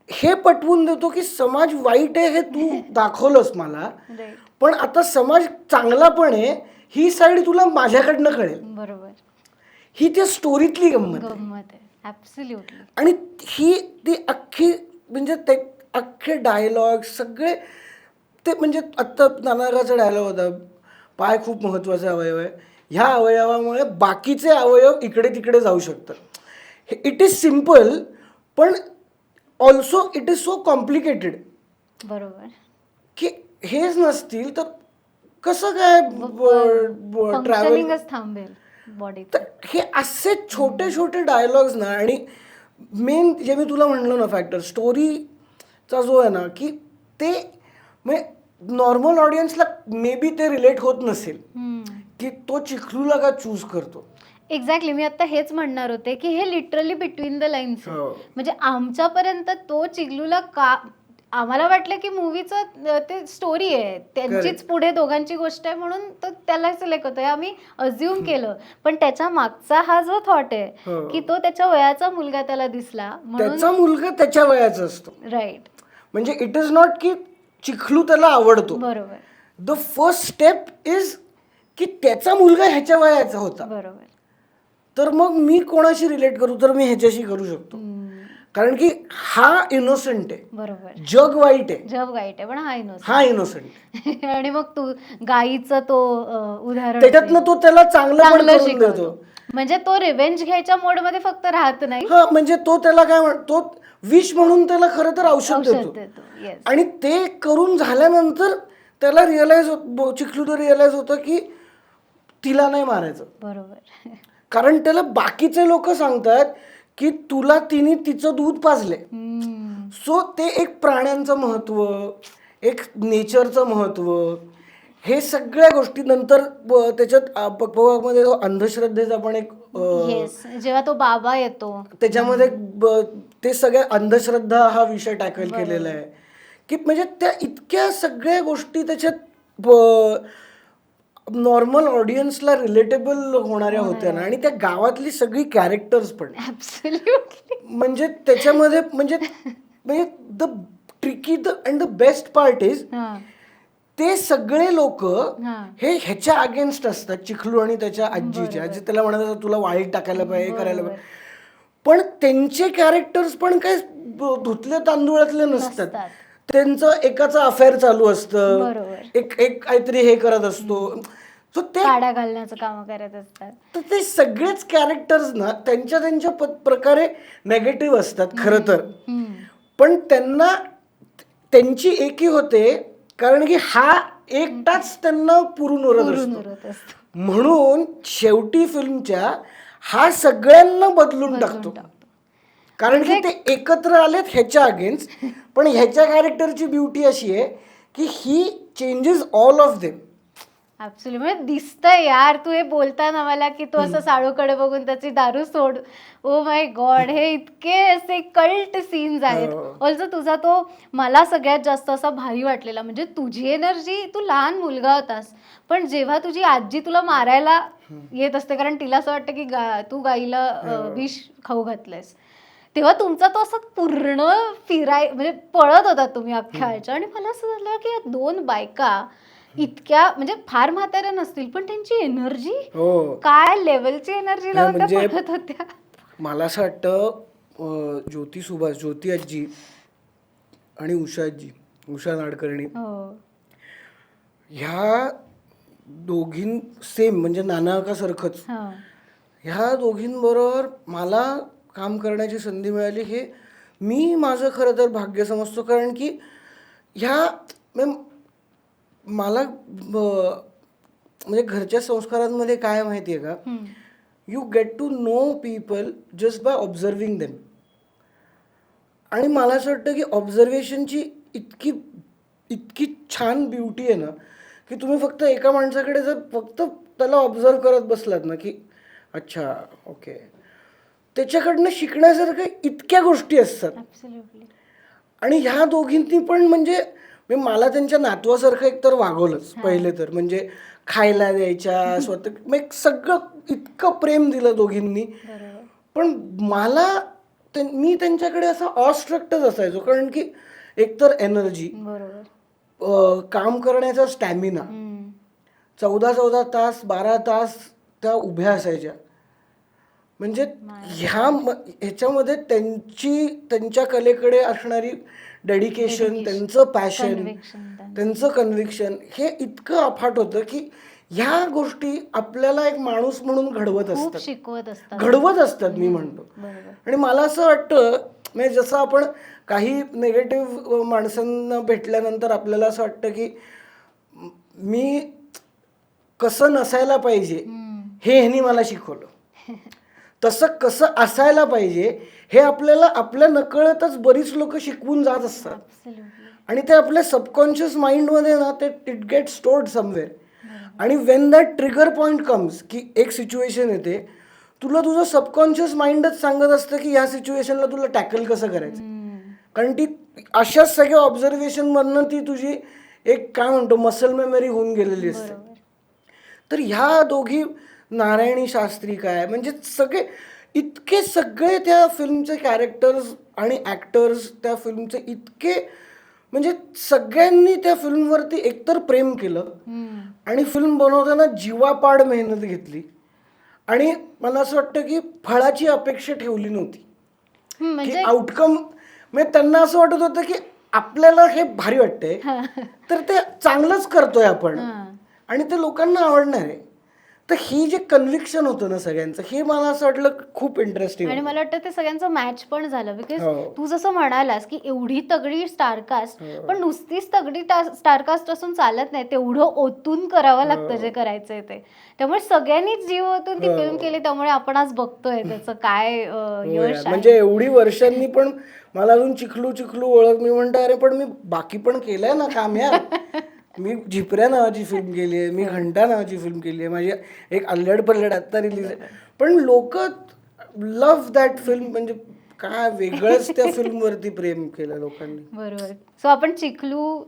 हे पटवून देतो की समाज वाईट आहे हे तू दाखवलंस मला, पण आता समाज चांगला पण आहे ही साईड तुला माझ्याकडनं कळेल. बरोबर. ही त्या स्टोरीतली गंमत आहे. ॲब्सोल्युटली. आणि ही ती अख्खी म्हणजे ते अख्खे डायलॉग सगळे ते म्हणजे आत्ता नानाकाचा डायलॉग होता, पाय खूप महत्त्वाचा अवयव आहे, ह्या अवयवामुळे बाकीचे अवयव इकडे तिकडे जाऊ शकतात. इट इज सिम्पल पण also it is so complicated. बरोबर. की हेच नसतील तर कसं काय ट्रॅव्हल थांबेल बॉडी. तर हे असे छोटे छोटे डायलॉग्स ना. आणि मेन जे मी तुला म्हणलं ना फॅक्टर स्टोरीचा जो आहे ना की ते म्हणजे नॉर्मल ऑडियन्सला मे बी ते रिलेट होत नसेल की तो चिखलूला का चूज करतो. एक्झॅक्टली. मी आता हेच म्हणणार होते की हे लिटरली बिटवीन द लाईन्स. म्हणजे आमच्यापर्यंत तो चिखलूला का, आम्हाला वाटलं की मूवीचं ते स्टोरी आहे त्यांचीच पुढे दोघांची गोष्ट आहे म्हणून तो त्याला सिलेक्ट होतोय आम्ही अज्युम केलं. पण त्याच्या मागचा हा जो थॉट आहे की तो त्याच्या वयाचा मुलगा त्याला दिसला म्हणून त्याचा मुलगा त्याच्या वयाचा असतो. राईट. म्हणजे इट इज नॉट की चिखलू त्याला आवडतो. बरोबर. द फर्स्ट स्टेप इज की त्याचा मुलगा ह्याच्या वयाचा होता. बरोबर. तर मग मी कोणाशी रिलेट करू, तर मी ह्याच्याशी करू शकतो. कारण की हा इनोसेंट आहे. बरोबर. जग वाईट आहे. जग वाईट आहे पण हा इनोसेंट. आणि मग तू गाईचं तो उदाहरण त्याच्यातनं तो त्याला चांगलं पण करून देतो. म्हणजे तो रिव्हेंज घ्यायच्या मोड मध्ये फक्त राहत नाही. हा म्हणजे तो त्याला काय म्हणतो, विष म्हणून त्याला खरं तर औषध देतो. आणि ते करून झाल्यानंतर त्याला रिअलाइज चिखलूला रिअलाइज होतं की तिला नाही मारायचं. बरोबर. कारण त्याला बाकीचे लोक सांगतात की तुला तिने तिचं दूध पाजले. सो ते एक प्राण्यांचं महत्व, एक नेचरचं महत्व, हे सगळ्या गोष्टी नंतर त्याच्यात मध्ये अंधश्रद्धेचा पण एक जेव्हा तो बाबा येतो त्याच्यामध्ये ते सगळ्या अंधश्रद्धा हा विषय टॅकल केलेला आहे की म्हणजे त्या इतक्या सगळ्या गोष्टी त्याच्यात नॉर्मल ऑडियन्सला रिलेटेबल होणाऱ्या होत्या ना. आणि त्या गावातली सगळी कॅरेक्टर्स पण म्हणजे त्याच्यामध्ये म्हणजे the tricky and the best part is ते सगळे लोक हे ह्याच्या अगेन्स्ट असतात, चिखलू आणि त्याच्या आजीच्या. आजी त्याला म्हणत तुला वाळीत टाकायला पाहिजे, हे करायला पाहिजे, पण त्यांचे कॅरेक्टर्स पण काय धुतले तांदूळातले नसतात. त्यांचं एकाचं अफेअर चालू असतं, एक काहीतरी हे करत असतो, सो ते काड्या घालण्याचं काम करत असतात. तर ते सगळेच कॅरेक्टर्स ना त्यांच्या त्यांच्या प्रकारे नेगेटिव्ह असतात खरं तर. पण त्यांना त्यांची एकी होते कारण की हा एकटाच त्यांना पुरून उरत असतो. म्हणून शेवटी फिल्मच्या हा सगळ्यांना बदलून टाकतो. कारण की ते एकत्र आलेत ह्याच्या अगेन्स्ट. पण ह्याच्या कॅरेक्टरची ब्युटी अशी आहे की he changes all of them. Absolutely. म्हणजे दिसतंय यार, तू हे बोलताना मला की तू असं साळूकडे बघून त्याची दारू सोड. ओ माय गॉड, हे इतके असे कल्ट सीन्स आहेत. ऑल्सो तुझा तो मला सगळ्यात जास्त असा भारी वाटलेला म्हणजे तुझी एनर्जी, तू लहान मुलगा होतास पण जेव्हा तुझी आजी तुला मारायला येत असते कारण तिला असं वाटतं की तू गाईला विष खाऊ घातलंयस, तेव्हा तुमचा तो असं पूर्ण म्हणजे पळत होता तुम्ही अख्ख्या ह्याच्या. आणि मला असं झालं की या दोन बायका इतक्या म्हणजे फार म्हाताऱ्या नसतील पण त्यांची एनर्जी काय लेवलची एनर्जी लावून त्या पळत होत्या. मला असं वाटतं ज्योती सुभाष, ज्योती आजी आणि उषा आजी, उषा नाडकर्णी, ह्या दोघीं सेम म्हणजे नाना काका सारखंच ह्या दोघींबरोबर मला काम करण्याची संधी मिळाली हे मी माझं खरं तर भाग्य समजतो. कारण की ह्या मला म्हणजे घरच्या संस्कारांमध्ये काय माहिती आहे का, you get to know people just by observing them. आणि मला असं वाटतं की ऑब्झर्वेशनची इतकी इतकी छान ब्युटी आहे ना, की तुम्ही फक्त एका माणसाकडे जर फक्त त्याला ऑब्झर्व करत बसलात ना, की अच्छा ओके, त्याच्याकडनं शिकण्यासारख्या इतक्या गोष्टी असतात. आणि ह्या दोघींनी पण म्हणजे मला त्यांच्या नातवासारखं एकतर वागवलंच पहिले तर, म्हणजे खायला द्यायच्या स्वतः, मग सगळं इतकं प्रेम दिलं दोघींनी. पण मला मी त्यांच्याकडे असा ऑस्ट्रक्टच असायचो. कारण की एकतर एनर्जी, काम करण्याचा स्टॅमिना, 14 तास 12 तास त्या उभ्या असायच्या. म्हणजे ह्याच्यामध्ये त्यांच्या कलेकडे असणारी डेडिकेशन, त्यांचं पॅशन, त्यांचं कन्व्हिक्शन हे इतकं अफाट होतं की ह्या गोष्टी आपल्याला एक माणूस म्हणून घडवत असतात मी म्हणतो. आणि मला असं वाटतं, म्हणजे जसं आपण काही निगेटिव्ह माणसांना भेटल्यानंतर आपल्याला असं वाटतं की मी कसं नसायला पाहिजे हे ह्यांनी मला शिकवलं, तसं कसं असायला पाहिजे हे आपल्याला आपल्या नकळतच बरीच लोक शिकवून जात असतात. आणि ते आपल्या सबकॉन्शियस माइंडमध्ये ना ते इट गेट स्टोर्ड समवेअर. आणि Wien that trigger point comes, की एक सिच्युएशन येते, तुला तुझं सबकॉन्शियस माइंडच सांगत असतं की या सिच्युएशनला तुला टॅकल कसं करायचं. कारण ती अशाच सगळ्या ऑब्झर्वेशनमधनं ती तुझी एक काय म्हणतो मसल मेमरी होऊन गेलेली असते. तर ह्या दोघी, नारायणी शास्त्री काय, म्हणजे सगळे इतके सगळे त्या फिल्मचे कॅरेक्टर्स आणि ॲक्टर्स त्या फिल्मचे इतके, म्हणजे सगळ्यांनी त्या फिल्मवरती एकतर प्रेम केलं आणि फिल्म बनवताना जीवापाड मेहनत घेतली. आणि मला असं वाटतं की फळाची अपेक्षा ठेवली नव्हती, की आउटकम, म्हणजे त्यांना असं वाटत होतं की आपल्याला हे भारी वाटतंय तर ते चांगलंच करतोय आपण आणि ते लोकांना आवडणार आहे. तर ही जे कन्व्हिक्शन होतं ना सगळ्यांचं, हे मला असं वाटलं खूप इंटरेस्टिंग. आणि मला वाटतं ते सगळ्यांचं मॅच पण झालं. बिकॉज तू जसं म्हणालास की एवढी तगडी स्टारकास्ट, पण नुसतीच तगडी स्टारकास्ट असून चालत नाही, तेवढं ओतून करावं लागतं जे करायचंय ते. त्यामुळे सगळ्यांनीच जीव ओतून ती फिल्म केली, त्यामुळे आपण आज बघतोय त्याचं काय यश. म्हणजे एवढी वर्षांनी पण मला अजून चिखलू ओळख. मी म्हणतो अरे पण मी बाकी पण केलंय ना काम यार. मी झिपऱ्या नावाची फिल्म केली आहे, मी घंटा नावाची फिल्म केली आहे, माझी एक अल्लड पल्लड आत्ता रिलीज आहे, पण लोक लव्ह दॅट फिल्म. म्हणजे काय वेगळंच त्या फिल्मवरती प्रेम केलं लोकांनी. बरोबर. सो आपण चिखलू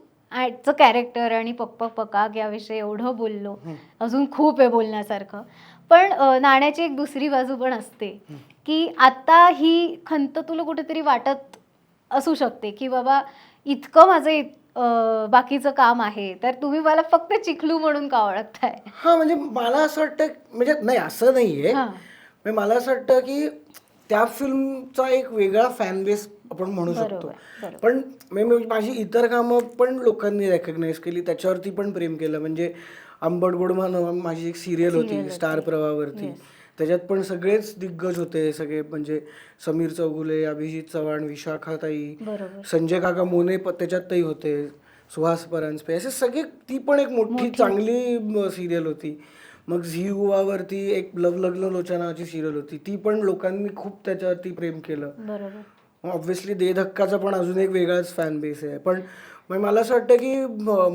चं कॅरेक्टर आणि पक पक पकाक याविषयी एवढं बोललो, अजून खूप आहे बोलण्यासारखं. पण नाण्याची एक दुसरी बाजू पण असते की आता ही खंत तुला कुठेतरी वाटत असू शकते की बाबा इतकं माझं बाकीचं काम आहे, तर तुम्ही मला फक्त चिखलू म्हणून का ओळखताय. हा, म्हणजे मला असं वाटतं, म्हणजे नाही असं नाहीये, म्हणजे मला असं वाटतं की त्या फिल्मचा एक वेगळा फॅन बेस आपण म्हणू शकतो. पण माझी इतर कामं पण लोकांनी रेकग्नाइज केली, त्याच्यावरती पण प्रेम केलं. म्हणजे आंबट गोड म्हणून माझी एक सिरियल होती स्टार प्रवाहावरती, त्याच्यात पण सगळेच दिग्गज होते, सगळे म्हणजे समीर चौगुले, अभिजित चव्हाण, विशाखाताई, संजय काका मोने त्याच्यातही होते, सुहास परांजपे, असे सगळे. ती पण एक मोठी चांगली सिरियल होती. मग झी युवावरती एक लव लग्न लोचा नावाची सिरियल होती, ती पण लोकांनी खूप त्याच्यावरती प्रेम केलं. ऑब्व्हियसली दे धक्काचा पण अजून एक वेगळाच फॅन बेस आहे. पण मला असं वाटतं की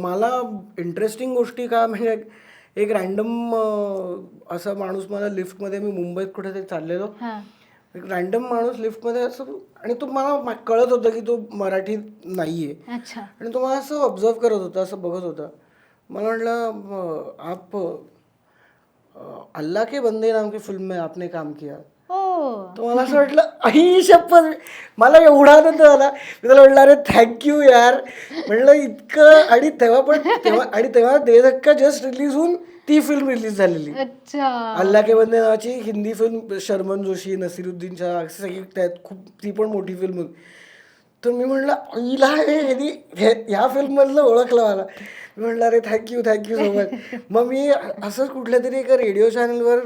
मला इंटरेस्टिंग गोष्टी का, म्हणजे एक रॅन्डम असा माणूस मला लिफ्टमध्ये, मी मुंबईत कुठेतरी चाललेलो, एक रॅन्डम माणूस लिफ्टमध्ये असं, आणि तो मला कळत होतं की तो मराठी नाहीये, आणि तो मला असं ऑब्झर्व करत होता, असं बघत होता. मला म्हटलं आप अल्लाह के बंदे नाम की फिल्म में आपने काम किया. तर मला असं वाटलं आई शपथ, मला एवढा आनंद झाला. मी त्याला म्हटलं अरे थँक्यू यार, म्हटलं इतकं. आणि तेव्हा दे धक्का जस्ट रिलीज होऊन ती फिल्म रिलीज झालेली, अल्लाह के बंदे नावाची हिंदी फिल्म, शर्मन जोशी, नसीरुद्दीन शाह असे सगळे त्यात, खूप ती पण मोठी फिल्म होती. तर मी म्हटलं आईला ह्या फिल्ममधलं ओळखलं मला. मी म्हटलं अरे थँक्यू सो मच. मग मी असंच कुठल्या तरी एका रेडिओ चॅनलवर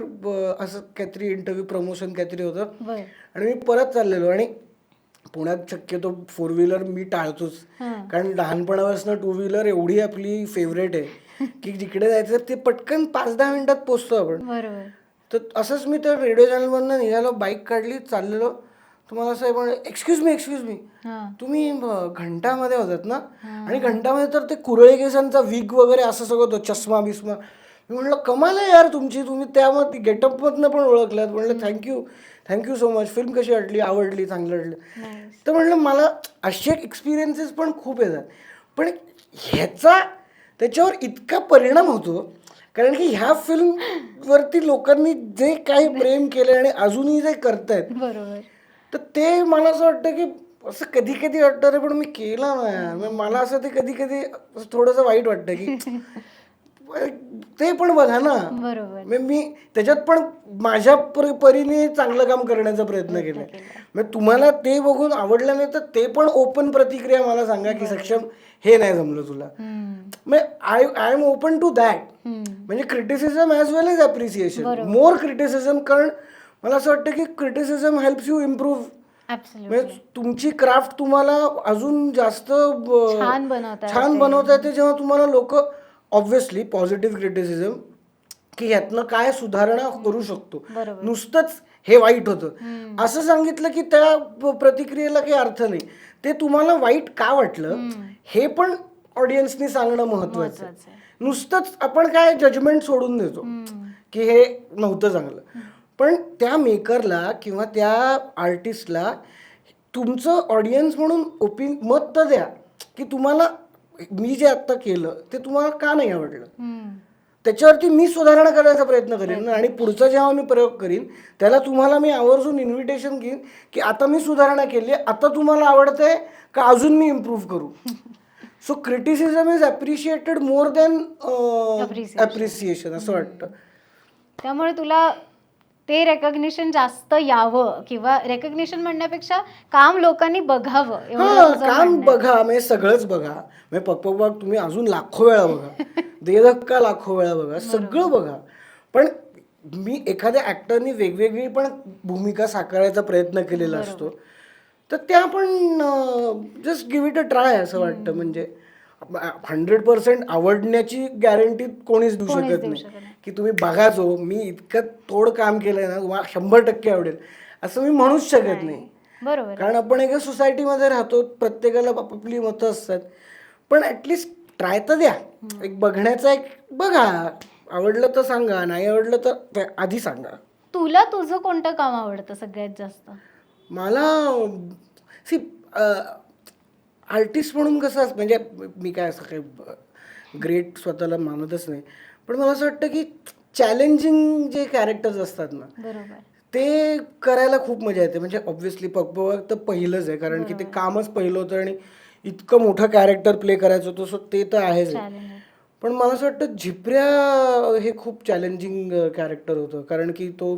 असं काहीतरी इंटरव्ह्यू प्रमोशन काहीतरी होतं आणि मी परत चाललेलो. आणि पुण्यात शक्यतो 4 व्हीलर मी टाळतोच, कारण लहानपणापासून 2 व्हीलर एवढी आपली फेवरेट आहे की जिकडे जायचं ते पटकन 5-10 मिनिटात पोचतो आपण. तर असंच मी त्या रेडिओ चॅनलमधनं निघालो, बाईक काढली, चाललेलो. तुम्हाला असं म्हणलं एक्सक्यूज मी तुम्ही घंटामध्ये होतात ना? आणि घंटामध्ये तर ते कुरळे केसांचा विग वगैरे असं सगळं होतं, चष्मा बिस्मा. मी म्हणलं कमाल आहे यार तुमची, तुम्ही त्यामध्ये गेटअपमधनं पण ओळखलात. म्हणलं थँक्यू सो मच. फिल्म कशी आवडली चांगली वाटली. तर म्हणलं मला असे एक्सपिरियन्सेस पण खूप येतात, पण ह्याचा त्याच्यावर इतका परिणाम होतो कारण की ह्या फिल्मवरती लोकांनी जे काही प्रेम केलं आणि अजूनही जे करतायत, तर ते मला असं वाटतं की असं कधी कधी वाटतं रे पण मी केलं ना यार. मला असं ते कधी कधी थोडंसं वाईट वाटतं की ते पण बघा ना. मी त्याच्यात पण माझ्या परीने चांगलं काम करण्याचा प्रयत्न केलाय. मग तुम्हाला ते बघून आवडलं नाही तर ते पण ओपन प्रतिक्रिया मला सांगा की सक्षम हे नाही जमलं तुला. I am open to that. म्हणजे criticism as well as appreciation, more criticism. कारण मला असं वाटतं की क्रिटिसिझम हेल्प्स यू इम्प्रूव्ह. म्हणजे तुमची क्राफ्ट तुम्हाला अजून जास्त छान बनवता येते जेव्हा तुम्हाला लोक ऑब्व्हियसली पॉझिटिव्ह क्रिटिसिझम की ह्यातनं काय सुधारणा करू शकतो, नुसतंच हे वाईट होतं असं सांगितलं की त्या प्रतिक्रियेला काही अर्थ नाही. ते तुम्हाला वाईट का वाटलं हे पण ऑडियन्सनी सांगणं महत्वाचं आहे. नुसतंच आपण काय जजमेंट सोडून देतो की हे नव्हतं चांगलं. पण त्या मेकरला किंवा त्या आर्टिस्टला तुमचं ऑडियन्स म्हणून मत तर द्या की तुम्हाला मी जे आत्ता केलं ते तुम्हाला का नाही आवडलं. त्याच्यावरती मी सुधारणा करायचा प्रयत्न करेन आणि पुढचा जेव्हा मी प्रयोग करीन त्याला तुम्हाला मी आवर्जून इन्व्हिटेशन घेईन की आता मी सुधारणा केली, आता तुम्हाला आवडतंय का अजून मी इम्प्रूव्ह करू. So criticism is appreciated more than appreciation असं वाटतं. त्यामुळे तुला ते रेकग्निशन जास्त यावं किंवा रेकग्निशन म्हणण्यापेक्षा काम लोकांनी बघावं. काम बघा म्हणजे सगळंच बघा. म्हणजे पक तुम्ही अजून लाखो वेळा बघा, देधक्का लाखो वेळा बघा, सगळं बघा. पण मी एखाद्या ऍक्टरनी वेगवेगळी पण भूमिका साकारायचा प्रयत्न केलेला असतो, तर त्या आपण just give it a try असं वाटतं. म्हणजे 100% आवडण्याची गॅरंटी कोणीच देऊ शकत नाही की तुम्ही बघाचो मी इतकं तोड काम केलंय ना तुम्हाला 100% आवडेल असं मी म्हणूच शकत नाही. कारण आपण एका सोसायटीमध्ये राहतो, प्रत्येकाला आपापली मतं असतात. पण ऍटलिस्ट ट्राय तर द्या. एक बघण्याचा एक बघा, आवडलं तर सांगा, नाही आवडलं तर आधी सांगा. तुला तुझं कोणतं काम आवडतं सगळ्यात जास्त? मला आर्टिस्ट म्हणून कसं म्हणजे मी काय असं काही ग्रेट स्वतःला मानतच नाही, पण मला असं वाटतं की चॅलेंजिंग जे कॅरेक्टर्स असतात ना ते करायला खूप मजा येते. म्हणजे ऑब्व्हियसली पकपक तर पहिलंच आहे कारण की ते कामच पहिलं होतं आणि इतकं मोठं कॅरेक्टर प्ले करायचं होतं, सो ते तर आहेच. पण मला असं वाटतं झिपऱ्या हे खूप चॅलेंजिंग कॅरेक्टर होतं कारण की तो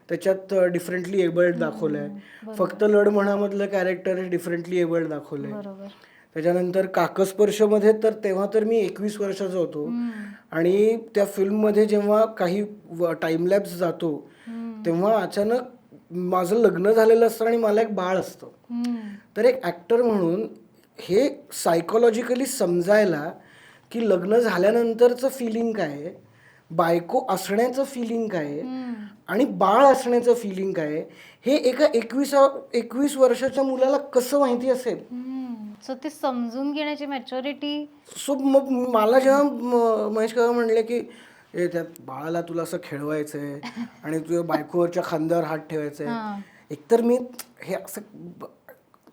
त्याच्यात डिफरंटली एबल्ड दाखवलं आहे. फक्त लढ म्हणामधलं कॅरेक्टर हे डिफरंटली एबल्ड दाखवलं आहे. त्याच्यानंतर काकस्पर्शमध्ये तर तेव्हा तर मी 21 वर्षाचा होतो आणि त्या फिल्ममध्ये जेव्हा काही टाइमलॅप्स जातो तेव्हा अचानक माझं लग्न झालेलं असतं आणि मला एक बाळ असतं. तर एक ॲक्टर म्हणून हे सायकोलॉजिकली समजायला की लग्न झाल्यानंतरचं फिलिंग काय आहे, बायको असण्याचं फिलिंग काय आहे आणि बाळ असण्याचं फिलिंग काय आहे, हे एका 21 वर्षाच्या मुलाला कसं माहिती असेल. सो ते समजून घेण्याची मॅच्युरिटी. सो मग मला जेव्हा महेश काका म्हणले की त्या बाळाला तुला असं खेळवायचंय आणि तुझ्या बायकोवरच्या खांद्यावर हात ठेवायचंय, एकतर मी हे असं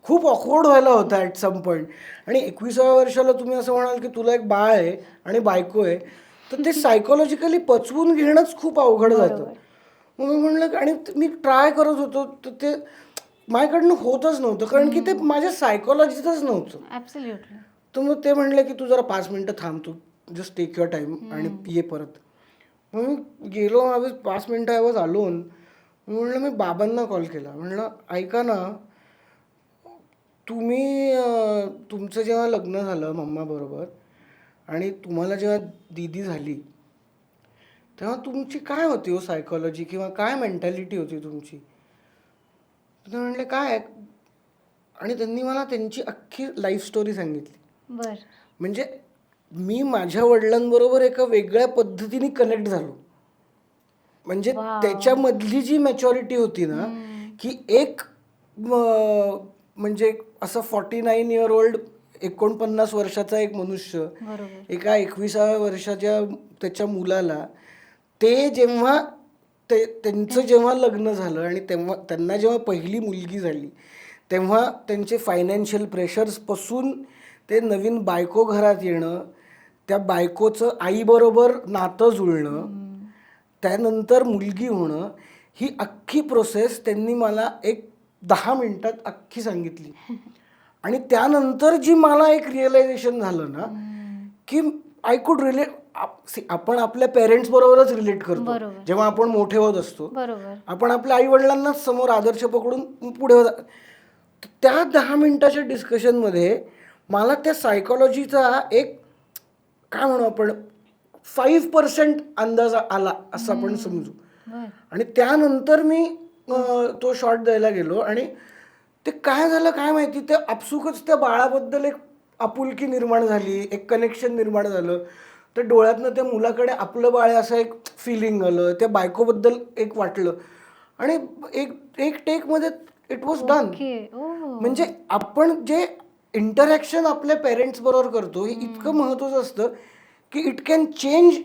खूप ऑकवर्ड व्हायला होतं ॲट सम पॉईंट. आणि 21व्या वर्षाला तुम्ही असं म्हणाल की तुला एक बाळ आहे आणि बायको आहे, तर ते सायकोलॉजिकली पचवून घेणंच खूप अवघड जातं. मग मी म्हणलं आणि मी ट्राय करत होतो तर ते माझ्याकडनं होतच नव्हतं कारण की ते माझ्या सायकोलॉजीतच नव्हतं. तर मग ते म्हणलं की तू जरा 5 मिनटं थांब, तू जस्ट टेक युअर टाईम आणि ये परत. मग मी गेलो, 5 मिनटं आय वॉज अलोन. मी म्हणलं मी बाबांना कॉल केला, म्हणलं ऐका ना तुम्ही तुमचं जेव्हा लग्न झालं मम्माबरोबर आणि तुम्हाला जेव्हा दीदी झाली तेव्हा तुमची काय होती हो सायकोलॉजी किंवा काय मेंटॅलिटी होती तुमची? ते म्हणले काय, आणि त्यांनी मला त्यांची अख्खी लाईफ स्टोरी सांगितली. बर. म्हणजे मी माझ्या वडिलांबरोबर एका वेगळ्या पद्धतीने कनेक्ट झालो. म्हणजे त्याच्यामधली जी मॅच्युरिटी होती ना, की एक म्हणजे असं 49 इयर ओल्ड 49 वर्षाचा एक मनुष्य एका 21व्या वर्षाच्या त्याच्या मुलाला, ते जेव्हा त्यांचं जेव्हा लग्न झालं आणि तेव्हा त्यांना जेव्हा पहिली मुलगी झाली तेव्हा त्यांचे फायनान्शियल प्रेशर्सपासून ते नवीन बायको घरात येणं, त्या बायकोचं आईबरोबर नातं जुळणं, त्यानंतर मुलगी होणं, ही अख्खी प्रोसेस त्यांनी मला एक 10 मिनिटात अख्खी सांगितली. आणि त्यानंतर जी मला एक रिअलायझेशन झालं ना, की आय कुड रिलेट. आपण आपल्या पेरेंट्स बरोबरच रिलेट करतो जेव्हा आपण मोठे होत असतो. आपण आपल्या आई वडिलांनाच समोर आदर्श पकडून पुढे होत. त्या 10 मिनिटाच्या डिस्कशनमध्ये मला त्या सायकोलॉजीचा एक काय म्हणू आपण 5% अंदाज आला असं आपण समजू. आणि त्यानंतर मी तो शॉट द्यायला गेलो आणि ते काय झालं काय माहिती, ते आपसुकच त्या बाळाबद्दल एक आपुलकी निर्माण झाली, एक कनेक्शन निर्माण झालं. त्या डोळ्यातनं त्या मुलाकडे आपलं बाळ असं एक फिलिंग आलं, त्या बायकोबद्दल एक वाटलं आणि एक टेकमध्ये इट वॉज डन. म्हणजे आपण जे इंटरॅक्शन आपल्या पेरेंट्स बरोबर करतो हे इतकं महत्त्वाचं असतं की it can change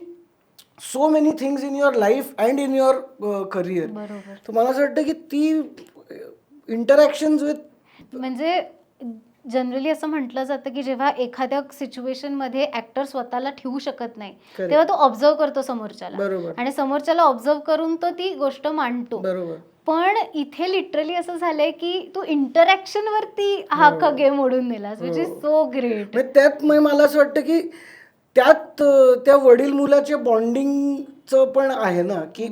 so many things in your life and in your career. तर मला असं वाटतं की ती इंटरॅक्शन्स विथ, म्हणजे जनरली असं म्हटलं जातं की जेव्हा एखाद्या सिच्युएशन मध्ये ऍक्टर स्वतःला ठेवू शकत नाही तेव्हा तो ऑब्झर्व करतो समोरच्याला आणि समोरच्याला ऑब्झर्व करून तो ती गोष्ट मांडतो. बरोबर. पण इथे लिटरली असं झालंय की तू इंटरॅक्शन वरती हा गेम ओढून दिलास, विच इज सो ग्रेट. त्यात मला असं वाटतं की त्यात त्या वडील मुलाच्या बॉन्डिंगचं पण आहे ना, की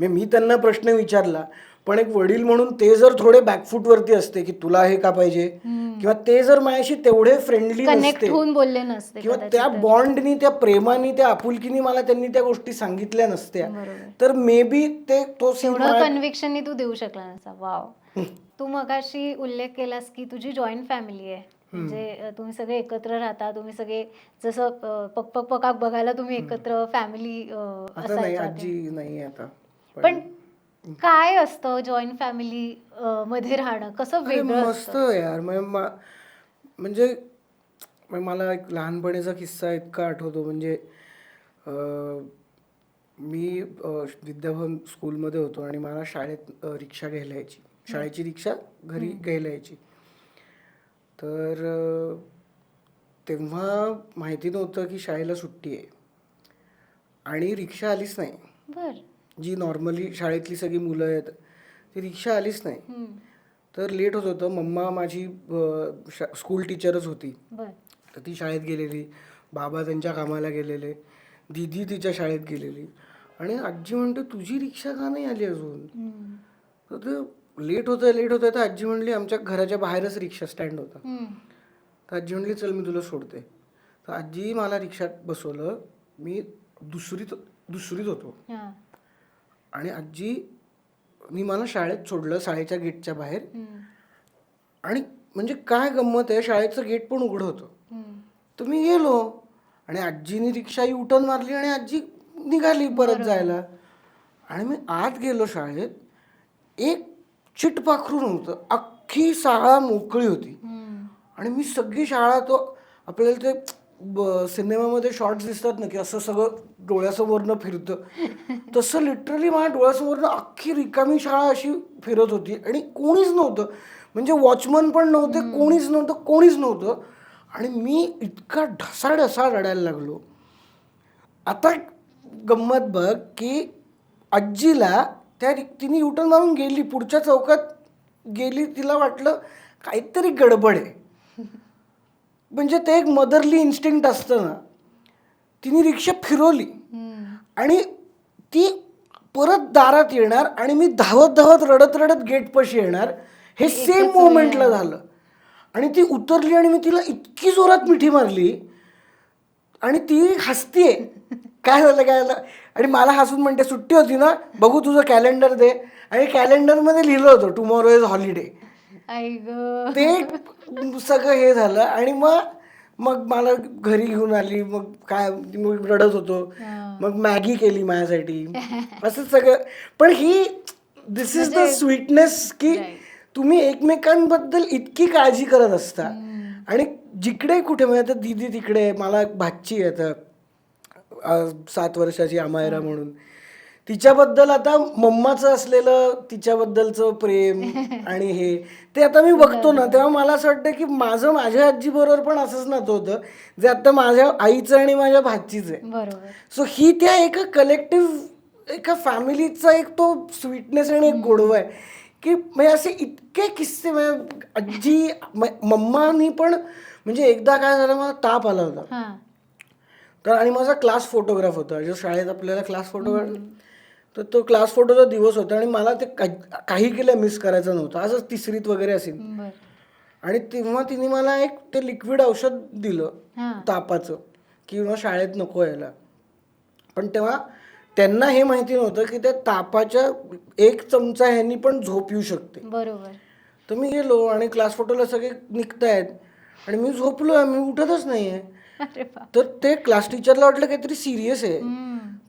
मी त्यांना प्रश्न विचारला पण एक वडील म्हणून ते जर थोडे बॅकफूटवरती असते की तुला हे का पाहिजे, किंवा ते जर माझ्याशी तेवढे फ्रेंडली नसते किंवा त्या बॉन्डनी, त्या प्रेमानी, त्या आपुलकीनी मला त्यांनी त्या गोष्टी सांगितल्या नसत्या, तर मे बी ते तो कन्व्हिक्शननी तू देऊ शकला नसता. वाव. तू मगाशी उल्लेख केलास की तुझी जॉईंट फॅमिली आहे, म्हणजे तुम्ही सगळे एकत्र राहता, तुम्ही सगळे जसं पकाक बघायला तुम्ही एकत्र फॅमिली आजी नाही आता. पण काय असतं जॉईंट फॅमिली मध्ये राहणं, कसं वेगळं मस्त यार. म्हणजे मला एक लहानपणीचा किस्सा इतका आठवतो. म्हणजे मी विद्याभवन स्कूलमध्ये होतो आणि मला शाळेत रिक्षा घ्यायला यायची, शाळेची रिक्षा घरी घ्यायला यायची. तर तेव्हा माहिती नव्हतं की शाळेला सुट्टी आहे आणि रिक्षा आलीच नाही. जी नॉर्मली शाळेतली सगळी मुलं आहेत ती रिक्षा आलीच नाही. तर लेट होत होतं. मम्मा माझी स्कूल टीचरच होती, तर ती शाळेत गेलेली, बाबा त्यांच्या कामाला गेलेले, दीदी तिच्या शाळेत गेलेली आणि आजी म्हणते तुझी रिक्षा का नाही आली अजून. तर ते लेट होतं तर आजी म्हणली आमच्या घराच्या बाहेरच रिक्षा स्टँड होता. तर आजी म्हणली चल मी तुला सोडते. तर आजी मला रिक्षात बसवलं. मी दुसरीत होतो आणि आजीनी मला शाळेत सोडलं, शाळेच्या गेटच्या बाहेर. आणि म्हणजे काय गंमत आहे, शाळेचं गेट पण उघडं होतं. तर मी गेलो आणि आजीनी रिक्षा युटर्न मारली आणि आजी निघाली परत जायला. आणि मी आत गेलो शाळेत, एक चिटपाखरू नव्हतं, अख्खी शाळा मोकळी होती. आणि मी सगळी शाळा, तो आपल्याला ते सिनेमामध्ये शॉर्ट्स दिसतात ना की असं सगळं डोळ्यासमोरनं फिरतं, तसं लिटरली माझ्या डोळ्यासमोरनं अख्खी रिकामी शाळा अशी फिरत होती आणि कोणीच नव्हतं. म्हणजे वॉचमन पण नव्हते, कोणीच नव्हतं. आणि मी इतका ढसाढसा रडायला लागलो. आता गंमत बघ की आजीला तिने युटर्न मारून गेली, पुढच्या चौकात गेली, तिला वाटलं काहीतरी गडबड आहे. म्हणजे ते एक मदरली इन्स्टिंक्ट असतं ना. तिने रिक्षा फिरवली आणि ती परत दारात येणार आणि मी धावत रडत गेटपाशी येणार, हे सेम मोमेंटला झालं. आणि ती उतरली आणि मी तिला इतकी जोरात मिठी मारली आणि ती हसतीये, काय झालं काय झालं, आणि मला हसून म्हणते सुट्टी होती ना, बघू तुझं कॅलेंडर दे, आणि कॅलेंडरमध्ये लिहिलं होतं टुमॉरो इज हॉलिडे. आई ग. ते सगळं हे झालं आणि मग मग मला घरी घेऊन आली, मग काय मग रडत होतो, मग मॅगी केली माझ्यासाठी, असं सगळं. पण ही दिस इज द स्वीटनेस की तुम्ही एकमेकांबद्दल इतकी काळजी करत असता. आणि जिकडे कुठे म्हणजे आता दीदी तिकडे, मला भाची आहे आता 7 वर्षाची अमायरा म्हणून, तिच्याबद्दल आता मम्माचं असलेलं तिच्याबद्दलचं प्रेम आणि हे ते आता मी बघतो ना, तेव्हा मला असं वाटतं की माझं माझ्या आजी बरोबर पण असंच नातं होतं जे आता माझ्या आईचं आणि माझ्या भाचीचं आहे. बरोबर. सो ही त्या एका कलेक्टिव्ह एका फॅमिलीचा एक तो स्वीटनेस आणि एक गोडवा आहे की म्हणजे असे इतके किस्से. म्हणजे आजी मम्मानी पण, म्हणजे एकदा काय झालं, मला ताप आला होता तर, आणि माझा क्लास फोटोग्राफ होता जो शाळेत आपल्याला क्लास फोटोग्राफ, तर तो क्लास फोटोचा दिवस होता आणि मला ते काही केलं मिस करायचं नव्हतं, असंच 3रीत वगैरे असेल. आणि तेव्हा तिने मला एक ते लिक्विड औषध दिलं तापाचं की शाळेत नको यायला. पण तेव्हा त्यांना हे माहिती नव्हतं की त्या तापाच्या 1 चमचा ह्यांनी पण झोप येऊ शकते. बरोबर. तर मी गेलो आणि क्लास फोटोला सगळे निघतायत आणि मी झोपलो, मी उठतच नाहीये. तर ते क्लास टीचरला वाटलं काहीतरी सिरियस आहे,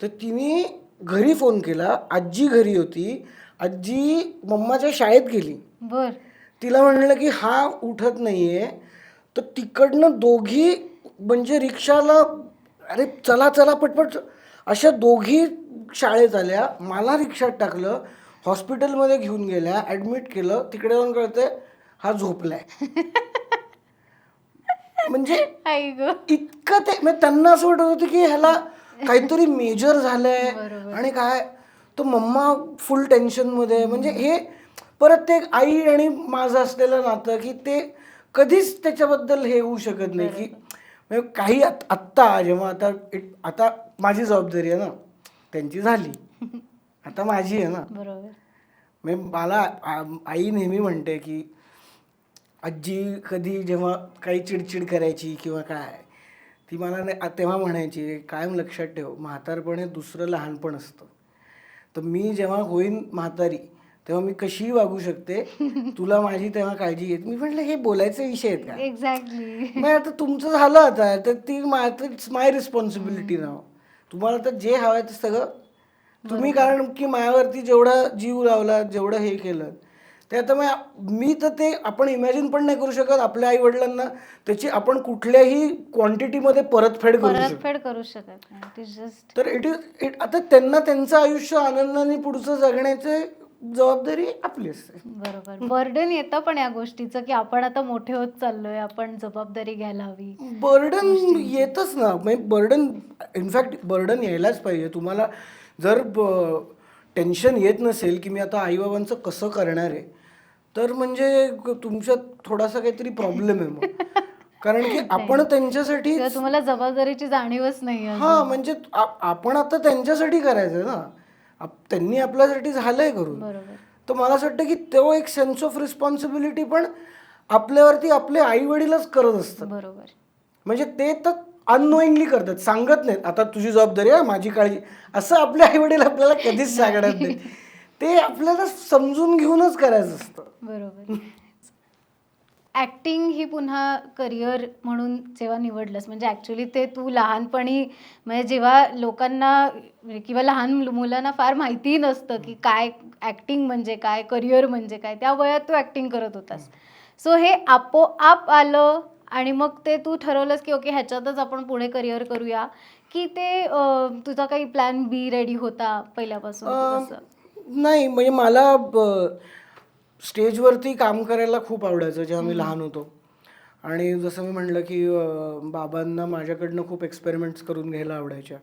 तर तिने घरी फोन केला. आजी घरी होती, आजी मम्माच्या शाळेत गेली. तिला म्हणलं की हा उठत नाहीये, तर तिकडनं दोघी म्हणजे रिक्षाला, अरे चला चला पटपट, अशा दोघी शाळेत आल्या, मला रिक्षात टाकलं, हॉस्पिटलमध्ये घेऊन गेल्या, ॲडमिट केलं. तिकडे जाऊन कळतंय हा झोपलाय. म्हणजे इतकं ते, म्हणजे त्यांना असं वाटत होतं की ह्याला काहीतरी मेजर झालंय आणि काय. तो मम्मा फुल टेन्शनमध्ये. म्हणजे हे परत ते आई आणि माझं असलेलं नातं की ते कधीच त्याच्याबद्दल हे होऊ शकत नाही की म्हणजे काही आत्ता जेव्हा आता माझी जबाबदारी आहे ना, त्यांची झाली, आता माझी आहे ना. म्हणजे मला आई नेहमी म्हणते की आजी कधी जेव्हा काही चिडचिड करायची किंवा काय, ती मला तेव्हा म्हणायची कायम लक्षात ठेव, म्हातारपण हे दुसरं लहानपण असतं. तर मी जेव्हा होईन म्हातारी तेव्हा मी कशीही वागू शकते, तुला माझी तेव्हा काळजी घेत. मी म्हटलं हे बोलायचे विषय आहेत का? एक्झॅक्टली. मग आता तुमचं झालं आता, तर ती माय रिस्पॉन्सिबिलिटी नाव. तुम्हाला तर जे हवं आहे ते सगळं तुम्ही, कारण की माझ्यावरती जेवढा जीव लावला, जेवढं हे केलं, ते आता मी तर ते आपण इमॅजिन पण नाही करू शकत. आपल्या आई वडिलांना त्याची आपण कुठल्याही क्वांटिटीमध्ये परतफेड करू शकत. तर आता त्यांना त्यांचं आयुष्य आनंदाने पुढचं जगण्याची जबाबदारी आपली असते. बरोबर. बर्डन येतं पण या गोष्टीचं की आपण आता मोठे होत चाललोय, आपण जबाबदारी घ्यायला हवी. बर्डन येतच ना, म्हणजे बर्डन, इनफॅक्ट बर्डन यायलाच पाहिजे. तुम्हाला जर टेन्शन येत नसेल की मी आता आईबाबांचं कसं करणार आहे, तर म्हणजे तुमच्यात थोडासा काहीतरी प्रॉब्लेम आहे मग. कारण की आपण त्यांच्यासाठी, तुम्हाला जबाबदारीची जाणीवच नाही. हा म्हणजे आपण आता त्यांच्यासाठी करायचं ना, त्यांनी आपल्यासाठी झालंय करून. तर मला असं वाटतं की तो एक सेन्स ऑफ रिस्पॉन्सिबिलिटी पण आपल्यावरती आपले आई वडीलच करत असतात. बरोबर. म्हणजे ते तर अननोईंगली करतात, सांगत नाहीत आता तुझी जबाबदारी आहे, माझी काळजी, असं आपले आई वडील आपल्याला कधीच सांगणार नाहीत. ते आपल्याला समजून घेऊनच करायचं असतं. बरोबर. ॲक्टिंग ही पुन्हा करिअर म्हणून जेव्हा निवडलंस, म्हणजे ॲक्च्युली ते तू लहानपणी, म्हणजे जेव्हा लोकांना किंवा लहान मुलांना फार माहिती नसतं की काय ॲक्टिंग म्हणजे काय, करिअर म्हणजे काय, त्या वयात तू ॲक्टिंग करत होतास. सो हे आपोआप आलं आणि मग ते तू ठरवलंस की ओके ह्याच्यातच आपण पुढे करिअर करूया, की ते तुझा काही प्लॅन बी रेडी होता पहिल्यापासून? नाही, म्हणजे मला स्टेजवरती काम करायला खूप आवडायचं जेव्हा मी लहान होतो. आणि जसं मी म्हटलं की बाबांना माझ्याकडनं खूप एक्सपेरिमेंट्स करून घ्यायला आवडायच्या.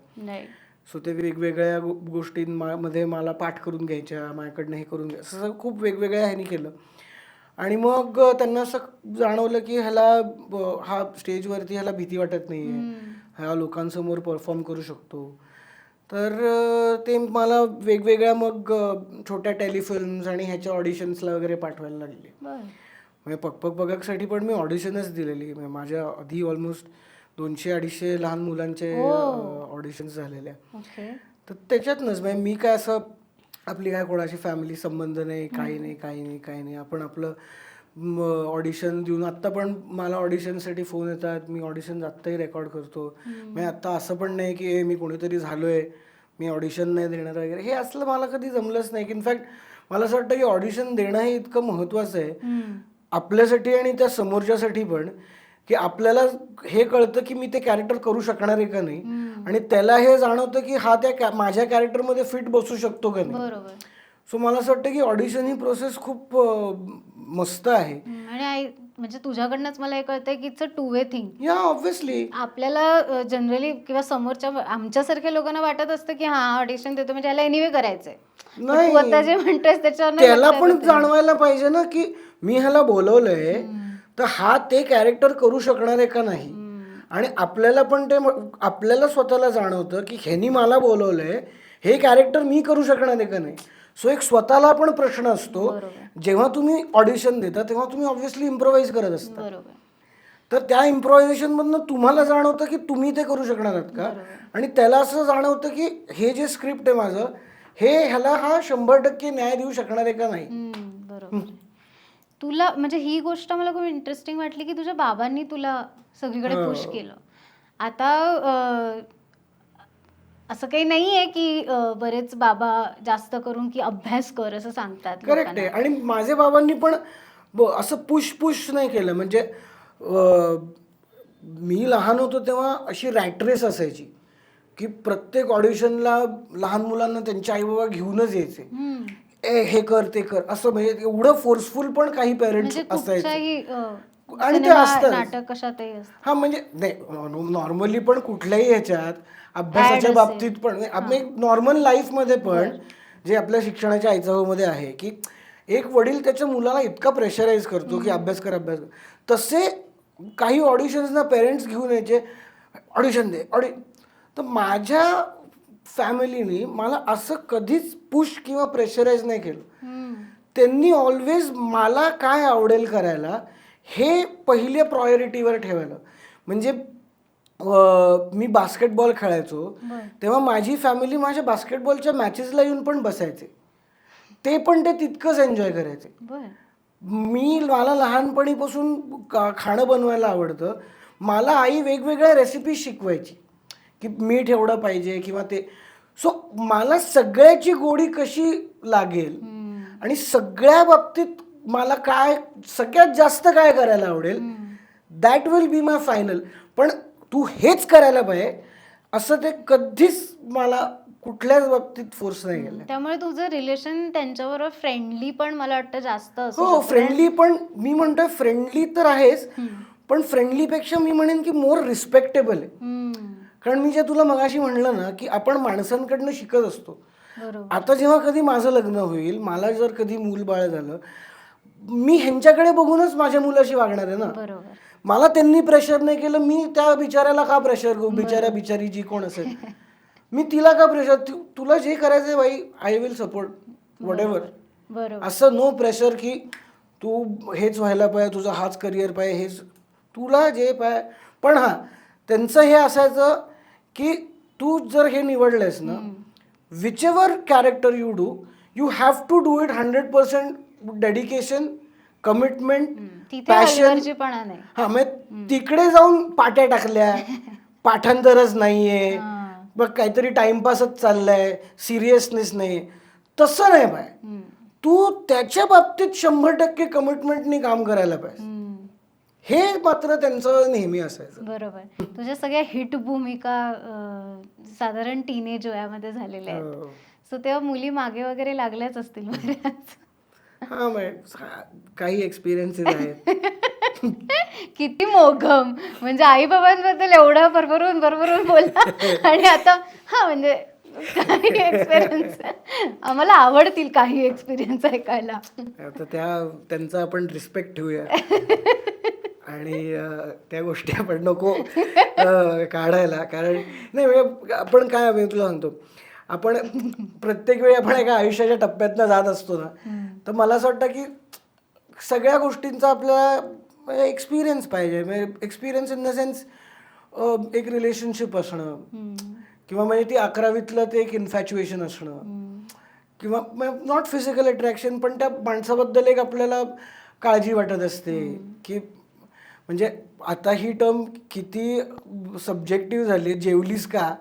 सो ते वेगवेगळ्या गोष्टींमध्ये मला पाठ करून घ्यायच्या, माझ्याकडनं हे करून घ्यायचं, असं खूप वेगवेगळ्या ह्यानी केलं. आणि मग त्यांना असं जाणवलं की हा स्टेजवरती ह्याला भीती वाटत नाही आहे, ह्या लोकांसमोर परफॉर्म करू शकतो. तर ते मला वेगवेगळ्या मग छोट्या टेलिफिल्म्स आणि ह्याच्या ऑडिशन्सला वगैरे पाठवायला लागले. म्हणजे पक पक पगकसाठी पण मी ऑडिशनच दिलेली. माझ्या आधी ऑलमोस्ट 200-250 लहान मुलांचे ऑडिशन्स झालेले. ओके. तर त्याच्यातनंच म्हणजे मी काय असं आपली काय कोणाशी फॅमिली संबंध नाही, काही नाही. आपण आपलं ऑडिशन देऊन, आत्ता पण मला ऑडिशनसाठी फोन येतात, मी ऑडिशन आत्ताही रेकॉर्ड करतो. म्हणजे आत्ता असं पण नाही की मी कोणीतरी झालोय, मी ऑडिशन नाही देणार वगैरे, हे असलं मला कधी जमलंच नाही. इनफॅक्ट मला असं वाटतं की ऑडिशन देणं हे इतकं महत्त्वाचं आहे आपल्यासाठी आणि त्या समोरच्यासाठी पण, की आपल्याला हे कळतं की मी ते कॅरेक्टर करू शकणार आहे का नाही, आणि त्याला हे जाणवतं की हा त्या माझ्या कॅरेक्टरमध्ये फिट बसू शकतो का नाही. बरोबर. सो मला असं वाटतं की ऑडिशन ही प्रोसेस खूप मस्त आहे. आणि म्हणजे तुझ्याकडनंच मला हे कळतंय की it's a two way thing. या ऑब्व्हियसली आपल्याला जनरली किंवा समोरच्या आमच्यासारख्या लोकांना वाटत असतं की हा ऑडिशन देतो म्हणजे याला एनिवे करायचंय. नाही, तू आता जे म्हणतोस त्याच्यावर त्याला पण जाणवायला पाहिजे ना की मी ह्याला बोलवलंय तर हा ते कॅरेक्टर करू शकणार आहे का नाही. आणि आपल्याला पण ते आपल्याला स्वतःला जाणवतं की ह्यानी मला बोलवलंय, हे कॅरेक्टर मी करू शकणार आहे का नाही. सो एक स्वतःला पण प्रश्न असतो. जेव्हा तुम्ही ऑडिशन देता तेव्हा तुम्ही ऑब्व्हियसली इम्प्रोव्हाइज करत असता. बरोबर. तर त्या इम्प्रोव्हायझेशनमधनं तुम्हाला जाणवतं की तुम्ही ते करू शकणार आहात का, आणि त्याला असं जाणवतं की हे जे स्क्रिप्ट आहे माझं, हे ह्याला हा 100% न्याय देऊ शकणार आहे का नाही. बरोबर. तुला म्हणजे ही गोष्ट मला खूप इंटरेस्टिंग वाटली की तुझ्या बाबांनी तुला सगळीकडे पुश केलं. आता असं काही नाहीये की बरेच बाबा जास्त करून की अभ्यास कर असं सांगतात. करेक्ट आहे. आणि माझ्या बाबांनी पण असं पुश नाही केलं. म्हणजे मी लहान होतो तेव्हा अशी रॅट रेस असायची की प्रत्येक ऑडिशनला लहान मुलांना त्यांचे आई बाबा घेऊनच यायचे, हे कर ते कर असं. म्हणजे एवढं फोर्सफुल पण काही पेरेंट्स असायचे. आणि ते असतं नाटक कशातही असतं. हा म्हणजे नाही, नॉर्मली पण कुठल्याही ह्याच्यात अभ्यासाच्या बाबतीत पण आपल्या नॉर्मल लाईफमध्ये पण जे आपल्या शिक्षणाच्या आयचामध्ये आहे की एक वडील त्याच्या मुलाला इतका प्रेशराईज करतो की अभ्यास कर. तसे काही ऑडिशन्सना पेरेंट्स घेऊन यायचे, ऑडिशन दे तर माझ्या फॅमिलीने मला असं कधीच पुश किंवा प्रेशराईज नाही केलं. त्यांनी ऑलवेज मला काय आवडेल करायला हे पहिल्या प्रायोरिटीवर ठेवायला. म्हणजे मी बास्केटबॉल खेळायचो तेव्हा माझी फॅमिली माझ्या बास्केटबॉलच्या मॅचेसला येऊन पण बसायचे, ते पण ते तितकंच एन्जॉय करायचे. मला लहानपणीपासून खाणं बनवायला आवडतं. मला आई वेगवेगळ्या रेसिपी शिकवायची की मीठ एवढं पाहिजे किंवा ते. सो मला सगळ्याची गोडी कशी लागेल आणि सगळ्या बाबतीत मला काय सगळ्यात जास्त काय करायला आवडेल, that will be my final. पण तू हेच करायला पाहिजे असं ते कधीच मला कुठल्याच बाबतीत फोर्स नाही केलं. त्यामुळे तुझं रिलेशन त्यांच्याबरोबर फ्रेंडली पण मला वाटतं जास्त असतं. हो, फ्रेंडली पण मी म्हणतोय, फ्रेंडली तर आहेच, पण फ्रेंडलीपेक्षा मी म्हणेन की मोर रिस्पेक्टेबल आहे. कारण मी जे तुला मगाशी म्हणलं ना की आपण माणसांकडनं शिकत असतो. आता जेव्हा कधी माझं लग्न होईल, मला जर कधी मूल बाळ झालं, मी ह्यांच्याकडे बघूनच माझ्या मुलाशी वागणार आहे ना. मला त्यांनी प्रेशर नाही केलं, मी त्या बिचाऱ्याला का प्रेशर करू, बिचारी जी कोण असेल, मी तिला का प्रेशर. तुला जे करायचंय बाई, I will support what ever. असं नो प्रेशर की तू हेच व्हायला पाहिजे, तुझं हाच करिअर पाहिजे, हेच तुला जे पाहिजे. पण हां, त्यांचं हे असायचं की तू जर हे निवडलंयस ना, whichever character you do, you have to do it 100% dedication, commitment, passion. हा, मग तिकडे जाऊन पाट्या टाकल्या, पाठांतरच नाहीये, बघ काहीतरी टाइमपासच चाललाय, सिरियसनेस नाही, तसं नाही पाहिजे. तू त्याच्या बाबतीत 100% कमिटमेंटनी काम करायला पाहिजे. हे मात्र त्यांचं नेहमी असायचं. बरोबर. तुझ्या सगळ्या हिट भूमिका साधारण टीनेज वयामध्ये झालेल्या आहेत. सो तेव्हा मुली मागे वगैरे लागल्याच असतील बऱ्याच. हा, काही एक्सपिरियन्सेस आहेत. किती मोघम, म्हणजे आई बाबांबद्दल एवढं भरभरून बोलला आणि आता हा म्हणजे काही एक्सपिरियन्स आम्हाला आवडतील, काही एक्सपिरियन्स ऐकायला. आता त्यांचा आपण रिस्पेक्ट ठेवूया आणि त्या गोष्टी आपण नको काढायला. कारण नाही, आपण काय, मी तुला सांगतो, आपण प्रत्येक वेळी आपण एका आयुष्याच्या टप्प्यातनं जात असतो ना, तर मला असं वाटतं की सगळ्या गोष्टींचा आपल्याला एक्सपिरियन्स पाहिजे. म्हणजे एक्सपिरियन्स इन द सेन्स एक रिलेशनशिप असणं, किंवा म्हणजे ती 11वीतलं ते एक इन्फॅच्युएशन असणं, किंवा नॉट फिजिकल अट्रॅक्शन, पण त्या माणसाबद्दल एक आपल्याला काळजी वाटत असते की म्हणजे आता ही टर्म किती सब्जेक्टिव्ह झाली, जेवलीस का,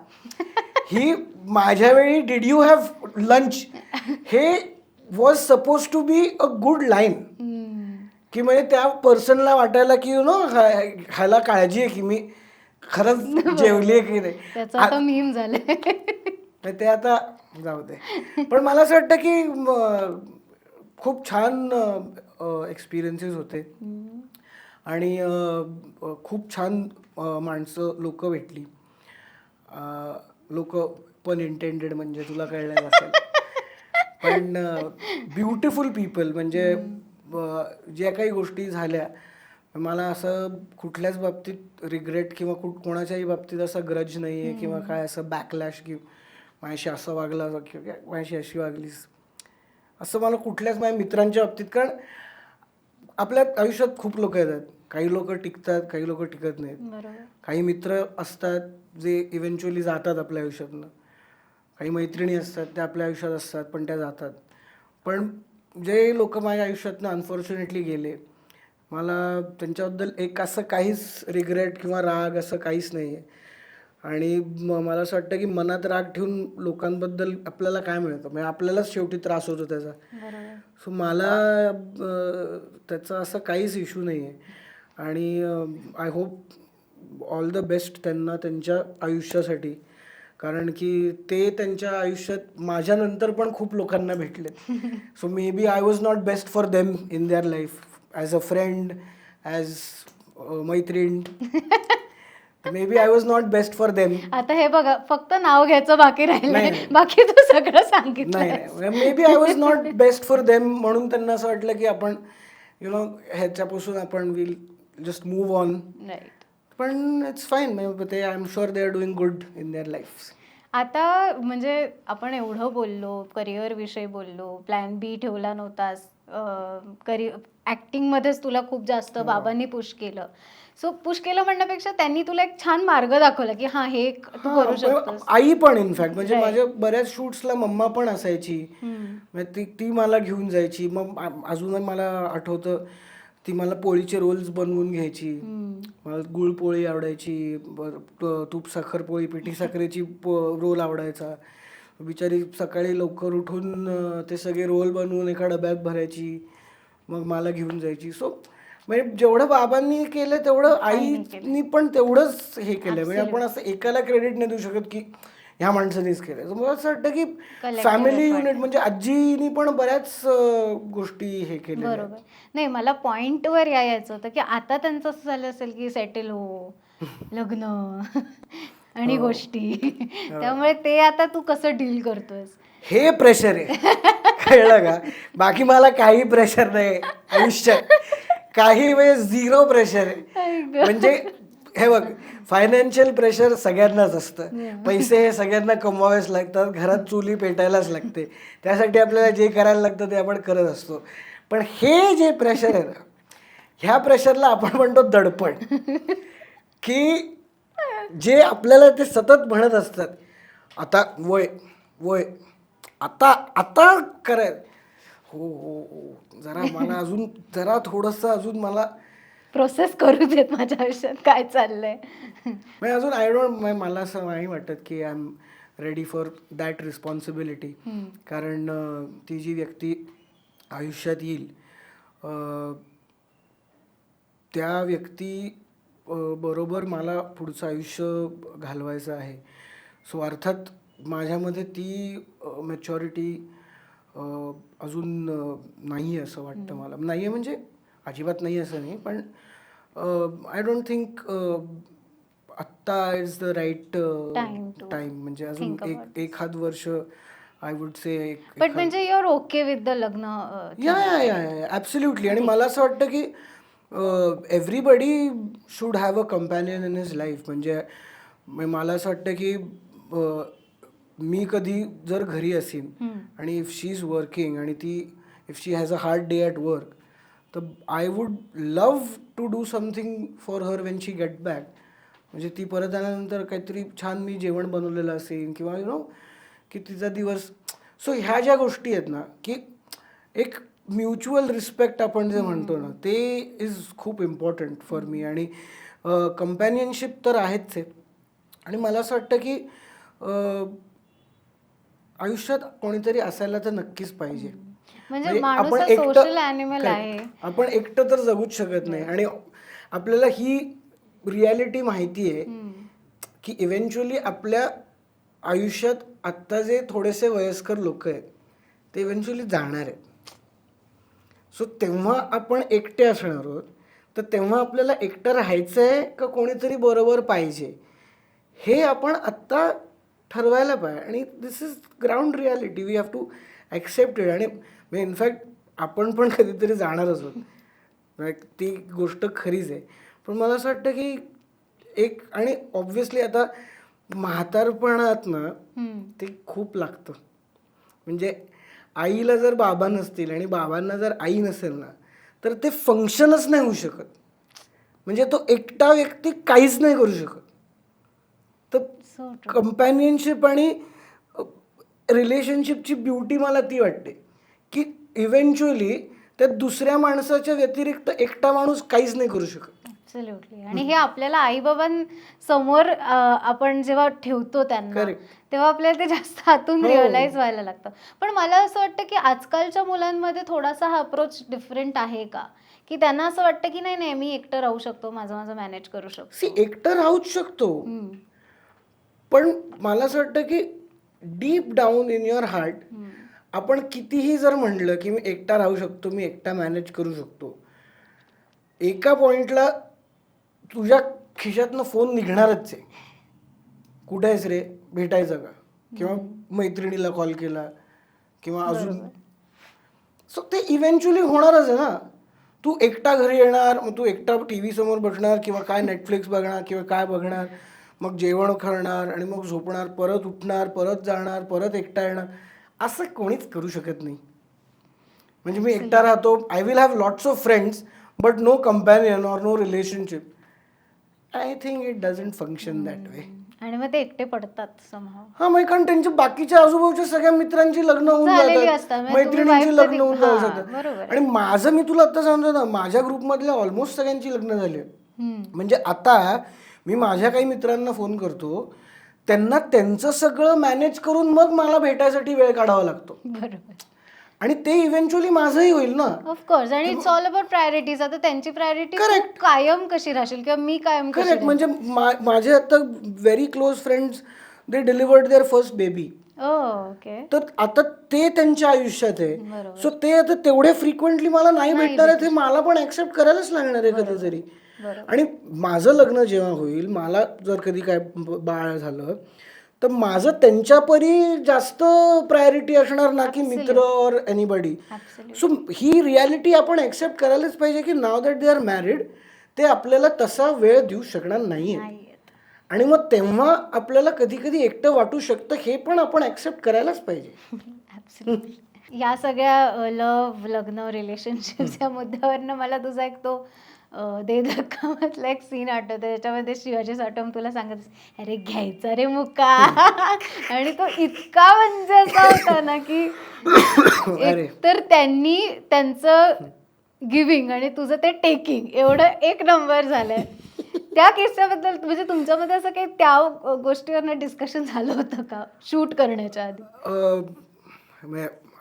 ही माझ्या वेळी डिड यू हॅव लंच हे was suppose to be a good line, की म्हणजे त्या पर्सनला वाटायला की यु नो ह्याला काळजी आहे की मी खरंच जेवली आहे की नाही. त्याचा आता मीम झालंय. ते आता जाऊ दे, पण मला असं वाटतं की खूप छान एक्सपिरियन्सेस होते आणि खूप छान माणसं लोक भेटली. लोक पण इंटेंडेड म्हणजे तुला कळलं असेल, पण ब्युटिफुल पीपल. म्हणजे ज्या काही गोष्टी झाल्या, मला असं कुठल्याच बाबतीत रिग्रेट किंवा कोणाच्याही बाबतीत असा ग्रज नाही आहे किंवा काय असं बॅकलॅश की माझ्याशी असं वागला किंवा माझ्याशी अशी वागलीस असं मला कुठल्याच माझ्या मित्रांच्या बाबतीत. कारण आपल्या आयुष्यात खूप लोक येतात, काही लोक टिकतात, काही लोक टिकत नाहीत. काही मित्र असतात जे इव्हेंच्युअली जातात आपल्या आयुष्यातनं, काही मैत्रिणी असतात त्या आपल्या आयुष्यात असतात पण त्या जातात. पण जे लोक माझ्या आयुष्यातनं अनफॉर्च्युनेटली गेले, मला त्यांच्याबद्दल एक असं काहीच रिग्रेट किंवा राग असं काहीच नाही आहे. आणि मला असं वाटतं की मनात राग ठेवून लोकांबद्दल आपल्याला काय मिळतं, म्हणजे आपल्यालाच शेवटी त्रास होतो त्याचा. सो मला त्याचा असं काहीच इश्यू नाही आहे. आणि I hope all the best त्यांना त्यांच्या आयुष्यासाठी, कारण की ते त्यांच्या आयुष्यात माझ्यानंतर पण खूप लोकांना भेटले. So maybe I was not best for them in their life, as a friend, as मैत्रीण. Maybe I was not best for them. आता हे बघा, फक्त नाव घ्यायचं बाकी राहिलंय, नाही. बाकी तू सगळं सांगितलं. नाही, maybe I was not best for them, म्हणून त्यांना असं वाटलं की आपण यु नो ह्याच्यापासून आपण विल जस्ट मूव्ह ऑन. पण इट्स फाईन, ते I am sure they are doing good in their life. आता म्हणजे आपण एवढं बोललो, करिअर विषयी बोललो, प्लॅन बी ठेवला नव्हतास, ॲक्टिंगमध्येच तुला खूप जास्त बाबांनी पुश केलं. सो पुश केलं म्हणण्यापेक्षा त्यांनी तुला एक छान मार्ग दाखवला की हा हे तू करू शकतोस. आई पण इनफॅक्ट म्हणजे माझ्या बऱ्याच शूट्सला मम्मा पण असायची, ती मला घेऊन जायची. मग अजूनही मला आठवतं ती मला पोळीचे रोल्स बनवून घ्यायची. मला गुळपोळी आवडायची, तूप साखर पोळी, पिठी साखरेची रोल आवडायचा. बिचारी सकाळी लवकर उठून ते सगळे रोल बनवून एका डब्यात भरायची, मग मला घेऊन जायची. सो म्हणजे जेवढं बाबांनी केलं तेवढं आईनी पण तेवढंच हे केलं. म्हणजे आपण असं एकाला क्रेडिट नाही देऊ शकत की ह्या माणसानेच केलं. मला असं वाटतं की फॅमिली युनिट म्हणजे आजीनी पण बऱ्याच गोष्टी हे केल्या. बरोबर. नाही, मला पॉइंटवर यायचं होतं की आता त्यांचं असं झालं असेल की सेटल हो, लग्न आणि गोष्टी, त्यामुळे ते आता तू कसं डील करतोस? हे प्रेशर आहे, कळलं का? बाकी मला काही प्रेशर नाही आयुष्यात, काही वेळेस झिरो प्रेशर आहे. म्हणजे हे बघ, फायनान्शियल प्रेशर सगळ्यांनाच असतं, पैसे हे सगळ्यांना कमवावेच लागतात, घरात चुली पेटायलाच लागते, त्यासाठी आपल्याला जे करायला लागतं ते आपण करत असतो. पण हे जे प्रेशर आहे ना, ह्या प्रेशरला आपण म्हणतो दडपण. की जे आपल्याला ते सतत म्हणत असतात, आता वय वय, आता आता कराय, हो हो हो, जरा मला अजून जरा थोडंसं अजून मला प्रोसेस करू देत माझ्या आयुष्यात काय चाललंय. म्हणजे अजून आय डोंट, मला असं नाही वाटत की I am ready for that responsibility. कारण ती जी व्यक्ती आयुष्यात येईल त्या व्यक्ती बरोबर मला पुढचं आयुष्य घालवायचं आहे. सो अर्थात माझ्यामध्ये ती मॅच्युरिटी अजून नाही आहे असं वाटतं मला. नाही आहे म्हणजे अजिबात नाही असं नाही, पण आय डोंट थिंक आत्ता इज द राईट टाइम. म्हणजे अजून एखाद वर्ष आय वुड से. बट म्हणजे you are okay with the लग्न? Yeah absolutely. आणि मला असं वाटतं की everybody should have a companion in his life. म्हणजे मला असं वाटतं की मी कधी जर घरी असेन आणि इफ शी इज वर्किंग आणि ती if she has a hard day at work, तर I would love to do something for her when she get back. म्हणजे ती परत आल्यानंतर काहीतरी छान मी जेवण बनवलेलं असेल किंवा की तिचा दिवस. सो ह्या ज्या गोष्टी आहेत ना, की एक म्युच्युअल रिस्पेक्ट आपण जे म्हणतो ना, ते इज खूप इम्पॉर्टंट फॉर मी. आणि कंपॅनियनशिप तर आहेच आहे. आणि मला असं वाटतं की आयुष्यात कोणीतरी असायला तर नक्कीच पाहिजे. म्हणजे माणूस हा सोशल ॲनिमल आहे. आपण एकटं तर जगूच शकत नाही. आणि आपल्याला ही रियालिटी माहिती आहे की इव्हेंच्युअली आपल्या आयुष्यात आत्ता जे थोडेसे वयस्कर लोक आहेत ते इव्हेंच्युअली जाणार आहेत. सो तेव्हा आपण एकटे असणार आहोत, तर तेव्हा आपल्याला एकटं राहायचं आहे का कोणीतरी बरोबर पाहिजे हे आपण आत्ता ठरवायला पाहिजे. आणि this is ground reality, we have to accept it. आणि इनफॅक्ट आपण पण कधीतरी जाणारच आहोत, ती गोष्ट खरीच आहे. पण मला असं वाटतं की एक, आणि ऑब्व्हियसली आता म्हातारपणात ना ते खूप लागतं. म्हणजे आईला जर बाबा नसतील आणि बाबांना जर आई नसेल ना, तर ते फंक्शनच नाही होऊ शकत. म्हणजे तो एकटा व्यक्ती काहीच नाही करू शकत. तर कंपॅनियनशिप आणि रिलेशनशिपची ब्युटी मला ती वाटते की इव्हेंच्युअली त्या दुसऱ्या माणसाच्या व्यतिरिक्त एकटा माणूस काहीच नाही करू शकत. ॲब्सोल्युटली. आणि हे आपल्याला आईबाबांसमोर आपण जेव्हा ठेवतो त्यांना, तेव्हा आपल्याला ते जास्त आतून रिअलाइज व्हायला लागतं. पण मला असं वाटतं की आजकालच्या मुलांमध्ये थोडासा हा अप्रोच डिफरंट आहे का, की त्यांना असं वाटतं की नाही नाही मी एकटं राहू शकतो, माझं मॅनेज करू शकतो. एकटं राहूच शकतो, पण मला असं वाटतं की deep down in your heart आपण कितीही जर म्हटलं की मी एकटा राहू शकतो, मी एकटा मॅनेज करू शकतो, एका पॉइंटला तुझ्या खिशातनं फोन निघणारच आहे. कुठे आहेस रे, भेटायचं का, किंवा मैत्रिणीला कॉल केला किंवा अजून. सो ते इव्हेंच्युअली होणारच आहे ना. तू एकटा घरी येणार, मग तू एकटा टी व्ही समोर बसणार किंवा काय नेटफ्लिक्स बघणार किंवा काय बघणार, मग जेवण करणार आणि मग झोपणार, परत उठणार, परत जाणार, परत एकटा येणार. असं कोणीच करू शकत नाही. म्हणजे मी एकटा राहतो, I will have lots of friends but no companion or no relationship. I think it doesn't function that way. आणि मग ते एकटे पडतात somehow. हा, मग कारण त्यांच्या बाकीच्या आजूबाजूच्या सगळ्या मित्रांची लग्न होऊन जातात, मैत्रिणींची लग्न होऊन जाऊ शकतात. आणि माझं, मी तुला आता सांगतो ना, माझ्या ग्रुपमधल्या ऑलमोस्ट सगळ्यांची लग्न झाली. म्हणजे आता मी माझ्या काही मित्रांना फोन करतो, त्यांना त्यांचं सगळं मॅनेज करून मग मला भेटायसाठी वेळ काढावा लागतो. बरोबर. आणि ते इव्हेंच्युअली माझंही होईल ना. ऑफकोर्स. आणि इट्स ऑल अबाउट प्रायोरिटीज. आता त्यांची प्रायोरिटी कायम कशी राहशील किंवा मी कायम कशी. करेक्ट. म्हणजे माझे आता very close friends, they delivered their first baby. Okay. तर आता ते त्यांच्या आयुष्यात आहे. सो ते आता तेवढे फ्रिक्वेंटली मला नाही भेटणार आहे, ते मला पण ऍक्सेप्ट करायलाच लागणार आहे कधीतरी. आणि माझं लग्न जेव्हा होईल, मला जर कधी काय बाळ झालं, तर माझं त्यांच्यापरी जास्त प्रायोरिटी असणार ना की मित्र और एनीबडी. सो ही रियालिटी आपण ऍक्सेप्ट करायलाच पाहिजे की now that they are married, ते आपल्याला तसा वेळ देऊ शकणार नाहीये. आणि मग तेव्हा आपल्याला कधी कधी एकटं वाटू शकतं, हे पण आपण ऍक्सेप्ट करायलाच पाहिजे. या सगळ्या लव्ह, लग्न, रिलेशनशिपच्या मुद्द्यावरनं मला तुझा एक तो दे धक्का मधला एक सीन आठवतो. त्याच्यामध्ये शिवाजी सावंत तुला सांगत, अरे घ्यायचा रे मुका. आणि तो इतका म्हणजे असा होता ना की तर त्यांनी त्यांचं गिव्हिंग आणि तुझं ते टेकिंग एवढं एक नंबर झालंय. त्या किस्स्याबद्दल म्हणजे तुमच्यामध्ये असं काही त्या गोष्टीवर डिस्कशन झालं होतं का शूट करण्याच्या आधी?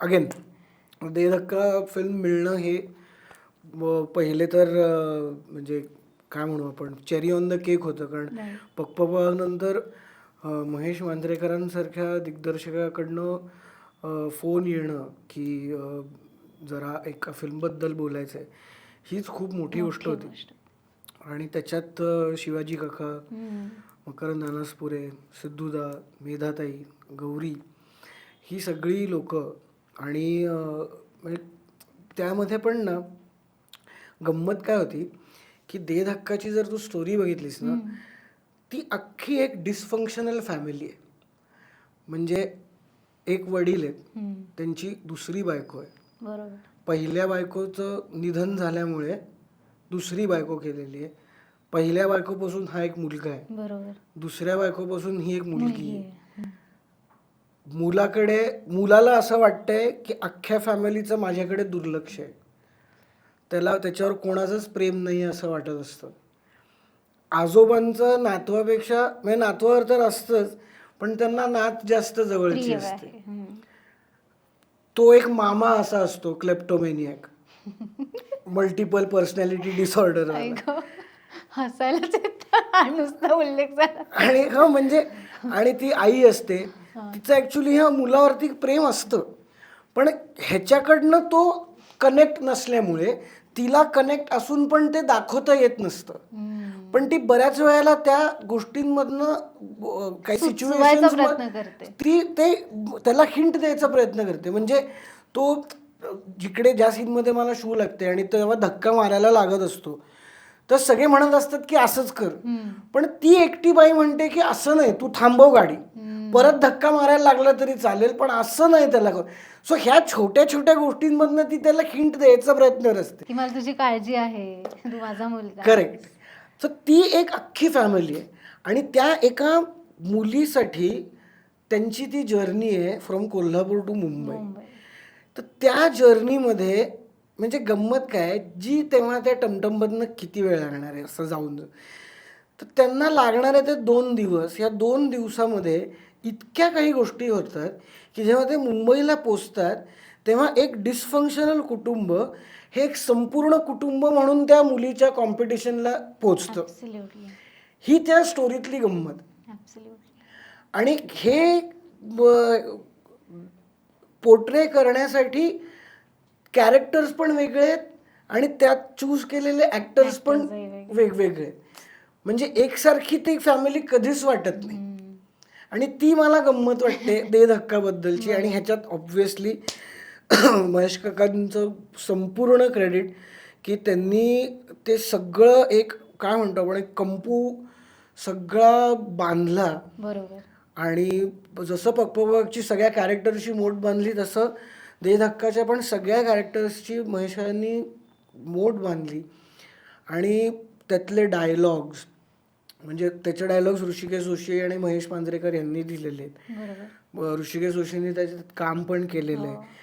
अगेन, दे धक्का फिल्म मिळणं हे पहिले तर म्हणजे काय म्हणू आपण, चेरी ऑन द केक होतं. कारण पप्पा नंतर महेश मांजरेकरांसारख्या दिग्दर्शकाकडनं फोन येणं की जरा एका फिल्मबद्दल बोलायचं आहे, हीच खूप मोठी गोष्ट होती. आणि त्याच्यात शिवाजी काका, मकरंद अनासपुरे, सिद्धूदा, मेधाताई, गौरी, ही सगळी लोकं. आणि म्हणजे त्यामध्ये पण ना गंमत काय होती की दे धक्काची जर तू स्टोरी बघितलीस ना, ती अख्खी एक डिसफंक्शनल फॅमिली आहे. म्हणजे एक वडील आहेत, त्यांची दुसरी बायको आहे, पहिल्या बायकोचं निधन झाल्यामुळे दुसरी बायको केलेली आहे, पहिल्या बायकोपासून हा एक मुलगा आहे, बरोबर. दुसऱ्या बायकोपासून ही एक मुलगी आहे. हम्म. मुलाला असं वाटतंय की अख्ख्या फॅमिलीचं माझ्याकडे दुर्लक्ष आहे, त्याच्यावर कोणाचंच प्रेम नाही असं वाटत असतं. आजोबांचं नातवापेक्षा म्हणजे नातवावर तर असतंच, पण त्यांना नात जास्त जवळची प्रिय असते. आहे. हम्म. तो एक मामा असा असतो क्लेप्टोमेनियक, मल्टिपल पर्सनॅलिटी डिसऑर्डर. आई गं, हसायलाच येतं हा नुसता उल्लेख झाला. आणि म्हणजे आणि ती आई असते, तिचं ऍक्च्युली ह्या मुलावरती प्रेम असतं, पण ह्याच्याकडनं तो कनेक्ट नसल्यामुळे तिला कनेक्ट असून पण ते दाखवता येत नसतं. पण ती बऱ्याच वेळेला त्या गोष्टींमधनं काही सुचवायचा सिच्युएशन प्रयत्न करते. ती त्याला हिंट द्यायचा प्रयत्न करते. म्हणजे तो जिकडे ज्या सीनमध्ये मला शू लागते आणि तेव्हा धक्का मारायला लागत असतो, तर सगळे म्हणत असतात की असंच कर, पण ती एकटी बाई म्हणते की असं नाही, तू थांबव गाडी, परत धक्का मारायला लागला तरी चालेल, पण असं नाही त्याला. सो ह्या छोट्या छोट्या गोष्टींमधनं ती त्याला हिंट द्यायचा प्रयत्न असते की मला तुझी काळजी आहे, तू माझा मुलगा. करेक्ट. सो ती एक अख्खी फॅमिली आहे आणि त्या एका मुलीसाठी त्यांची ती जर्नी आहे फ्रॉम कोल्हापूर टू मुंबई. तर त्या जर्नीमध्ये म्हणजे गंमत काय, जी तेव्हा त्या टमटममधनं किती वेळ लागणार आहे असं जाऊन, तर त्यांना लागणारे ते 2 दिवस, या 2 दिवसामध्ये इतक्या काही गोष्टी होतात की जेव्हा ते मुंबईला पोचतात तेव्हा एक डिसफंक्शनल कुटुंब हे एक संपूर्ण कुटुंब म्हणून त्या मुलीच्या कॉम्पिटिशनला पोचतं. ही त्या स्टोरीतली गंमत. आणि हे पोर्ट्रे करण्यासाठी कॅरेक्टर्स पण वेगळे आहेत आणि त्यात चूज केलेले ॲक्टर्स पण वेगवेगळे. म्हणजे एकसारखी ती फॅमिली कधीच वाटत नाही. आणि ती मला गंमत वाटते दे धक्काबद्दलची. आणि ह्याच्यात ऑब्व्हियसली महेश काकांचं संपूर्ण क्रेडिट, की त्यांनी ते सगळं एक काय म्हणतो आपण एक कंपू सगळा बांधला. बरोबर. आणि जसं पक्पकची सगळ्या कॅरेक्टर्सची मोठ बांधली, तसं दे धक्काच्या पण सगळ्या कॅरेक्टर्सची महेशांनी मोठ बांधली. आणि त्यातले डायलॉग्स, म्हणजे त्याचे डायलॉग्स ऋषिकेश जोशी आणि महेश मांजरेकर यांनी दिलेले आहेत. ऋषिकेश जोशींनी त्याच्यात काम पण केलेलं आहे.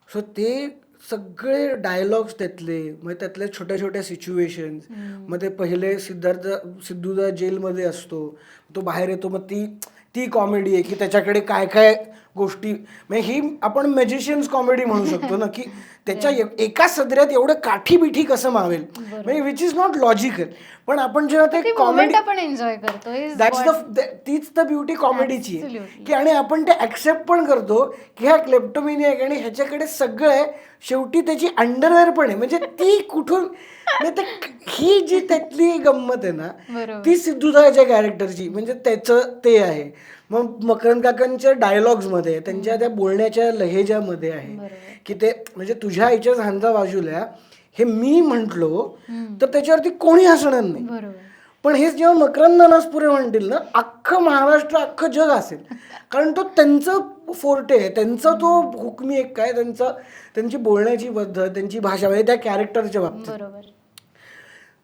सो ते सगळे डायलॉग्स त्यातले, मग त्यातल्या छोट्या छोट्या सिच्युएशन्स, मग ते पहिले सिद्धूदा जेलमध्ये असतो, तो बाहेर येतो, मग ती कॉमेडी आहे की त्याच्याकडे काय काय गोष्टी, म्हणजे ही आपण मॅजिशियन्स कॉमेडी म्हणू शकतो ना, की त्याच्या एका सदऱ्यात एवढं काठी बिठी कसं मावेल, म्हणजे विच इज नॉट लॉजिकल. पण आपण जेव्हा ते कॉमेडी आपण एन्जॉय करतो, तीच तर ब्युटी कॉमेडीची आहे की, आणि आपण ते ऍक्सेप्ट पण करतो की ह्या क्लेप्टोमेनियक आणि ह्याच्याकडे सगळं आहे, शेवटी त्याची अंडरवेअर पण आहे. म्हणजे ती कुठून, ही जी त्यातली गंमत आहे ना, ती सिद्धूदाच्या कॅरेक्टरची, म्हणजे त्याचं ते आहे. मग मकरंद काकांच्या डायलॉग्समध्ये, त्यांच्या त्या बोलण्याच्या लहेजामध्ये आहे की ते म्हणजे तुझ्या आईच्या झांजा बाजूला हे मी म्हटलो तर त्याच्यावरती कोणी हसणार नाही. पण हेच जेव्हा मकरंद नासपुरे म्हणतील ना, अख्खं महाराष्ट्र अख्खं जग असेल, कारण तो त्यांचं फोर्टे आहे, त्यांचा तो हुकमी एक काय, त्यांची बोलण्याची पद्धत, त्यांची भाषा, म्हणजे त्या कॅरेक्टरच्या बाबतीत.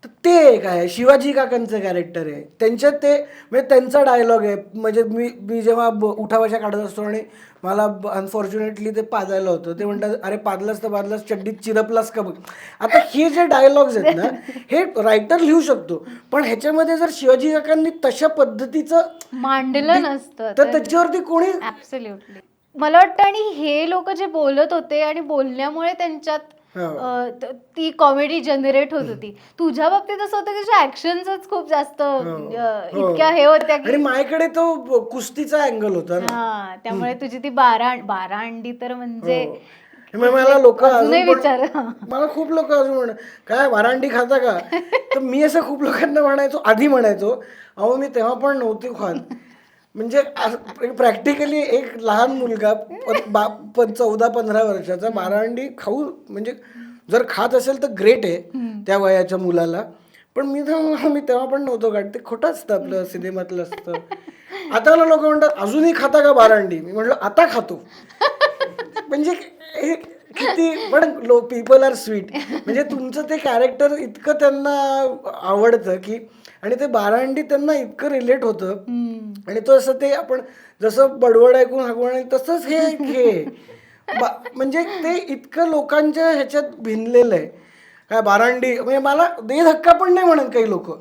तर ते एक आहे. शिवाजी काकांचं कॅरेक्टर आहे, त्यांच्यात ते म्हणजे त्यांचा डायलॉग आहे. म्हणजे मी जेव्हा उठावाच्या काढत असतो आणि मला अनफॉर्च्युनेटली ते पाजायला होतं, ते म्हणतात अरे पाजलास तर पाजलास, चड्डीत चिरपलास का बघ. आता हे जे डायलॉग्स आहेत ना, हे रायटर लिहू शकतो, पण ह्याच्यामध्ये जर शिवाजी काकांनी तशा पद्धतीचं मांडलं नसतं तर त्याच्यावरती कोणी. ऍब्सोल्युटली. मला वाटतं, आणि हे लोक जे बोलत होते आणि बोलण्यामुळे त्यांच्यात ती कॉमेडी जनरेट होत होती. तुझ्या बाबतीत असं होतं की तुझ्या ऍक्शन्सच खूप जास्त इतक्या हे होत्या की, आणि माझ्याकडे तो कुस्तीचा अँगल होता ना, त्यामुळे तुझी ती 12 अंडी तर म्हणजे मला लोक विचार, मला खूप लोक अजून म्हण काय 12 अंडी खाता का, तर मी असं खूप लोकांना आधी म्हणायचो अहो मी तेव्हा पण नव्हती खात. म्हणजे प्रॅक्टिकली एक लहान मुलगा 14-15 वर्षाचा 12 अंडी खाऊ, म्हणजे जर खात असेल तर ग्रेट आहे त्या वयाच्या मुलाला. पण मी तेव्हा पण नव्हतो खात. ते खोटं असतं, आपलं सिनेमातलं असतं. आता लोक म्हणतात अजूनही खाता का 12 अंडी, मी म्हटलं आता खातो. म्हणजे किती पण पीपल आर स्वीट. म्हणजे तुमचं ते कॅरेक्टर इतकं त्यांना आवडतं की, आणि ते बारांडी त्यांना इतकं रिलेट होतं. आणि तो असं ते आपण जसं बडबड ऐकून हागवण तसंच हे म्हणजे ते इतकं लोकांच्या ह्याच्यात भिनलेलं आहे. काय बारांडी म्हणजे मला दे धक्का पण नाही म्हणत काही लोक,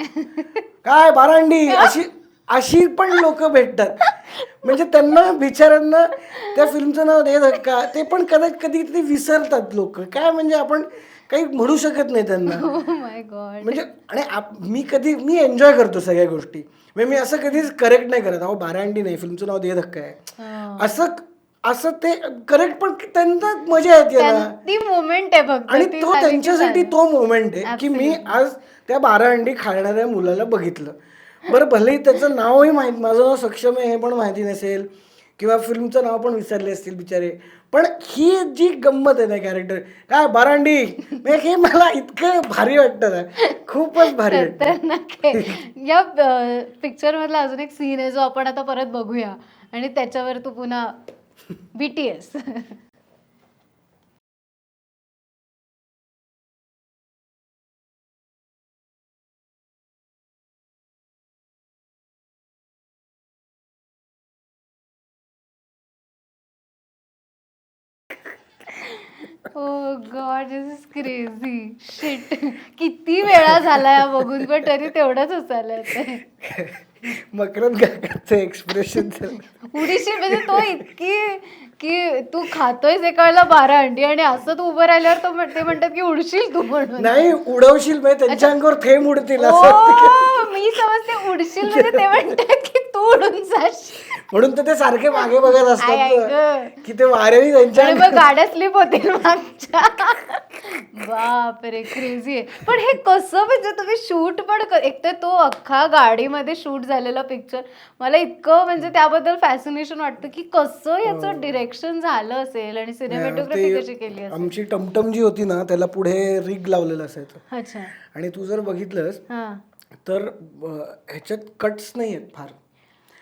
काय बारांडी अशी अशी पण लोक भेटतात. म्हणजे त्यांना बिचाऱ्यांना त्या फिल्मचं नाव दे धक्का ते पण कधी ते विसरतात लोक. काय म्हणजे आपण काही म्हणू शकत नाही त्यांना. माय गॉड. म्हणजे आणि मी एन्जॉय करतो सगळ्या गोष्टी. म्हणजे मी असं कधीच करेक्ट नाही करत, अहो बारांडी नाही फिल्मचं नाव दे धक्का आहे असं ते करेक्ट. पण त्यांना मजा येते ना, ती मोमेंट आहे फक्त. आणि तो त्यांच्यासाठी तो मोमेंट आहे की मी आज त्या 12 अंडी खाणाऱ्या मुलाला बघितलं. बरं भलेही त्याचं नावही माहीत, माझं नाव सक्षम आहे हे पण माहिती नसेल, किंवा फिल्मचं नाव पण विसरले असतील बिचारे, पण ही जी गंमत आहे ना कॅरेक्टर, काय बारांडी हे मला इतकं भारी वाटतं ना, खूपच भारी वाटतं. या पिक्चर मधला अजून एक सीन आहे जो आपण आता परत बघूया, आणि त्याच्यावर तू पुन्हा BTS. Oh God, this is crazy shit. किती वेळा झाला या बघून, पण तरी तेवढंच हसायला येतंय. मकरंद काकाचं एक्सप्रेशन उडीशी म्हणजे तो इतकी की तू खातोयस एका वेळेला 12 अंडी आणि असं तू उभं राहिल्यावर ते म्हणतात की उडशील तू म्हणून. नाही उडवशील म्हणजे त्यांच्या अंगावर थेंब उडतील मी समजते उडशील म्हणजे ते म्हणतात की तू उडून जाशील, म्हणून तर ते सारखे मागे बघत असतात की ते वारेही त्यांच्या गाड्या स्लिप होतील मागच्या. बापरे, क्रेझी आहे. पण हे कसं म्हणजे तुम्ही शूट पण एक तर तो अख्खा गाडीमध्ये शूट झालेला पिक्चर, मला इतकं म्हणजे त्याबद्दल फॅसिनेशन वाटतं की कसं याचं डिरेक्शन झालं असेल आणि सिनेमॅटोग्राफी कशी केली असेल. आमची टमटम जी होती ना त्याला पुढे रिग लावलेलं असायचं. अच्छा. आणि तू जर बघितलंस तर ह्याच्यात कट्स नाही आहेत फार.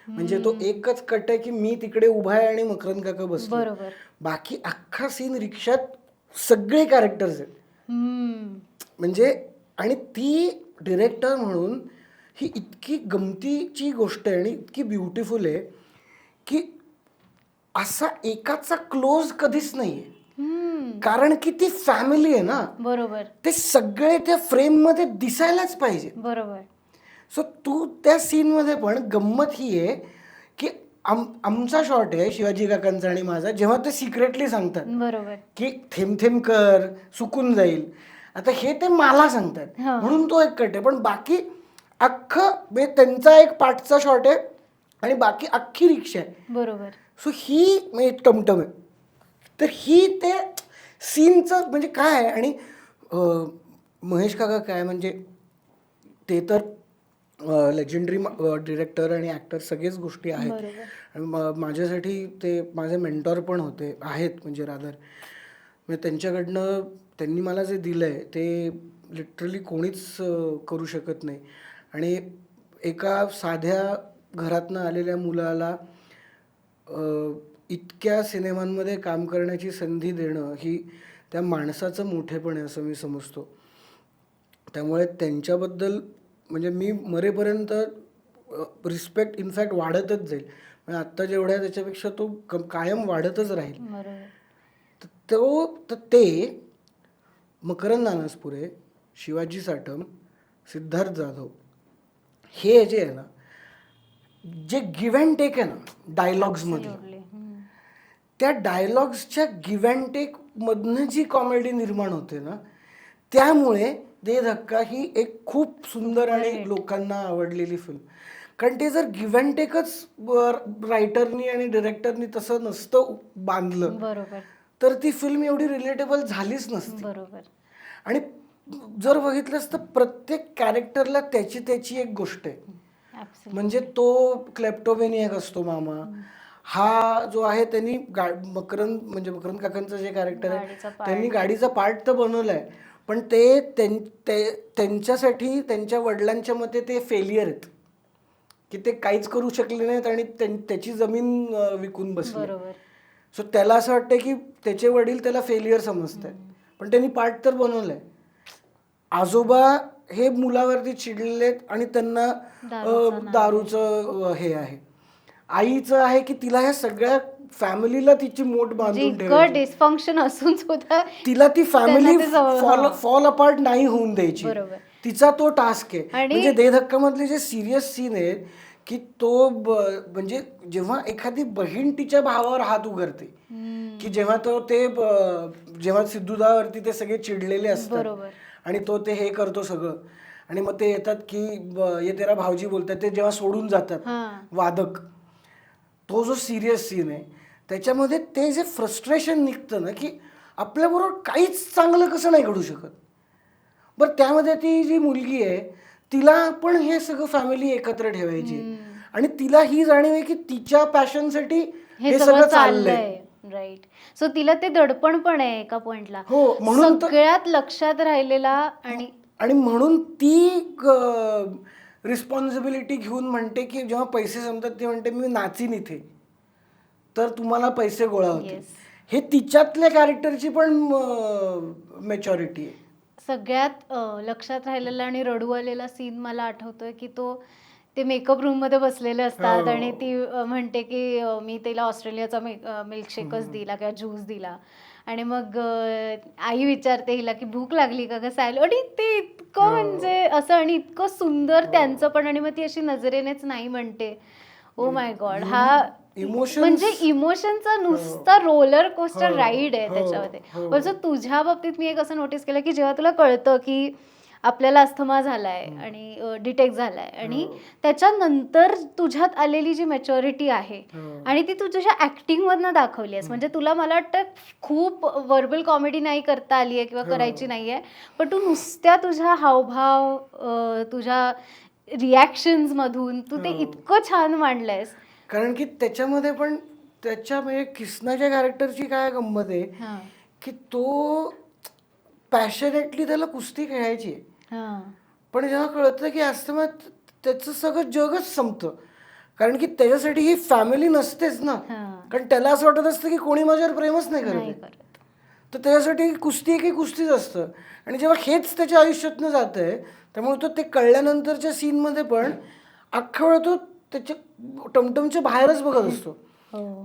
म्हणजे तो एकच कट आहे की मी तिकडे उभा आहे आणि मकरंद काका बसले. बरोबर. बाकी अख्खा सीन रिक्षात सगळे कॅरेक्टर्स आहेत. म्हणजे आणि ती डिरेक्टर म्हणून ही इतकी गमतीची गोष्ट आहे आणि इतकी ब्युटिफुल आहे की असा एकाचा क्लोज कधीच नाहीये. कारण की ती फॅमिली आहे ना. बरोबर. ते सगळे त्या फ्रेम मध्ये दिसायलाच पाहिजे. बरोबर. सो तू त्या सीन मध्ये पण गंमत ही आहे की आमचा शॉट आहे शिवाजी काकांचा आणि माझा, जेव्हा ते सिक्रेटली सांगतात बरोबर की थेंब थेंब कर सुकून जाईल, आता हे ते मला सांगतात म्हणून तो एक कट आहे. पण बाकी अख्खं त्यांचा एक पाठचा शॉट आहे आणि बाकी अख्खी रिक्षा आहे. बरोबर. सो ही म्हणजे टमटम आहे. तर ही ते सीनचं म्हणजे काय आहे. आणि महेश काका काय म्हणजे ते तर लेजेंडरी डिरेक्टर आणि ॲक्टर सगळेच गोष्टी आहेत. आणि माझ्यासाठी ते माझे मेंटॉर पण आहेत म्हणजे रादर. म्हणजे त्यांच्याकडनं त्यांनी मला जे दिलं आहे ते लिटरली कोणीच करू शकत नाही. आणि एका साध्या घरातनं आलेल्या मुलाला इतक्या सिनेमांमध्ये काम करण्याची संधी देणं ही त्या माणसाचं मोठेपण आहे असं मी समजतो. त्यामुळे त्यांच्याबद्दल म्हणजे मी मरेपर्यंत रिस्पेक्ट इनफॅक्ट वाढतच जाईल. म्हणजे आत्ता जेवढ्या त्याच्यापेक्षा तो कायम वाढतच राहील. तर ते मकरंद नानसपुरे, शिवाजी साटम, सिद्धार्थ जाधव हे जे आहे ना, जे गिव्ह अँड टेक आहे ना डायलॉग्समध्ये, त्या डायलॉग्सच्या गिव्ह अँड टेक मधनं जी कॉमेडी निर्माण होते ना, त्यामुळे दे धक्का ही एक खूप सुंदर आणि लोकांना आवडलेली फिल्म. कारण ते जर गिव्ह अँड टेकच रायटरनी आणि डिरेक्टरनी तसं नसतं बांधलं तर ती फिल्म एवढी रिलेटेबल झालीच नसती. आणि जर बघितलंस तर प्रत्येक कॅरेक्टरला त्याची एक गोष्ट आहे. म्हणजे तो क्लेप्टोमेनियक असतो मामा, हा जो आहे त्यांनी मकरंद काकांचं जे कॅरेक्टर आहे त्यांनी गाडीचा पार्ट तर बनवलाय, पण ते त्यांच्यासाठी त्यांच्या वडिलांच्या मते ते फेलियर आहेत की ते काहीच करू शकले नाहीत आणि त्याची जमीन विकून बसले. सो त्याला असं वाटतं की त्याचे वडील त्याला फेलियर समजतात, पण त्यांनी पार्ट तर बनवलंय. आजोबा हे मुलावरती चिडलेत आणि त्यांना दारूचं हे आहे. आईचं आहे की तिला ह्या सगळ्या फॅमिलीला तिची मोठ बांधून ठेवायची, डिस्फंक्शन असून सुद्धा तिला ती फॅमिली फॉल अपार्ट नाही होऊन द्यायची. तिचा तो टास्क आहे. म्हणजे दे धक्का मधले जे सिरियस सीन आहेत की तो म्हणजे जेव्हा एखादी बहीण तिच्या भावावर हात उघडते, की जेव्हा तो ते जेव्हा सिद्धूदावरती ते सगळे चिडलेले असतात आणि तो ते हे करतो सगळं, आणि मग ते येतात की ये तेरा भाऊजी बोलतात, ते जेव्हा सोडून जातात वादक, तो जो सिरियस सीन आहे त्याच्यामध्ये ते जे फ्रस्ट्रेशन निघतं ना की आपल्याबरोबर काहीच चांगलं कसं नाही घडू शकत. बरं त्यामध्ये ती जी मुलगी आहे तिला पण हे सगळं फॅमिली एकत्र ठेवायची आणि तिला ही जाणीव आहे की तिच्या पॅशनसाठी हे सगळं चाललंय. राईट. सो तिला ते दडपण पण आहे एका पॉइंटला, हो, म्हणून सगळ्यात लक्षात राहिलेला. आणि म्हणून ती रिस्पॉन्सिबिलिटी घेऊन म्हणते की जेव्हा पैसे संपतात ती म्हणते मी नाचीन इथे, तर तुम्हाला पैसे गोळा होतील. हे तिच्यातल्या कॅरेक्टरची पण मॅच्युरिटी आहे. सगळ्यात लक्षात राहिलेला आणि रडू आलेला सीन मला आठवतोय की ते मेकअप रूम मध्ये बसलेले असतात आणि ती म्हणते की मी तिला ऑस्ट्रेलियाचा मिल्कशेकच दिला किंवा ज्यूस दिला, आणि मग आई विचारते हिला की भूक लागली का सायलो, आणि ते इतकं म्हणजे असं आणि इतकं सुंदर त्यांचं पण, आणि मग ती अशी नजरेनेच नाही म्हणते. ओ माय गॉड, हा म्हणजे इमोशनचा नुसता रोलर कोस्टर राईड आहे त्याच्यामध्ये. पण तुझ्या बाबतीत मी एक असं नोटीस केलं की जेव्हा तुला कळतं की आपल्याला अस्थमा झालाय आणि डिटेक्ट झालाय, आणि त्याच्यानंतर तुझ्यात आलेली जी मॅच्युरिटी आहे आणि ती तू तुझ्या ऍक्टिंग मधनं दाखवली आहेस. म्हणजे तुला मला वाटतं खूप व्हर्बल कॉमेडी नाही करता आली आहे किंवा करायची नाहीये, पण तू नुसत्या तुझ्या हावभाव, तुझ्या रिॲक्शन्स मधून तू ते इतकं छान मांडलंयस. कारण की त्याच्यामध्ये पण त्याच्या म्हणजे किसनाच्या कॅरेक्टरची काय गंमत आहे की तो पॅशनेटली त्याला कुस्ती खेळायची, पण जेव्हा कळतं की अस्थमा त्याचं सगळं जगच संपतं, कारण की त्याच्यासाठी ही फॅमिली नसतेच ना, कारण त्याला असं वाटत असतं की कोणी माझ्यावर प्रेमच नाही करत, तर त्याच्यासाठी कुस्ती की कुस्तीच असतं. आणि जेव्हा हेच त्याच्या आयुष्यातनं जात आहे, त्यामुळे तो ते कळल्यानंतरच्या सीनमध्ये पण अख्खा वेळ तो त्याच्या टमटमच्या बाहेरच बघत असतो.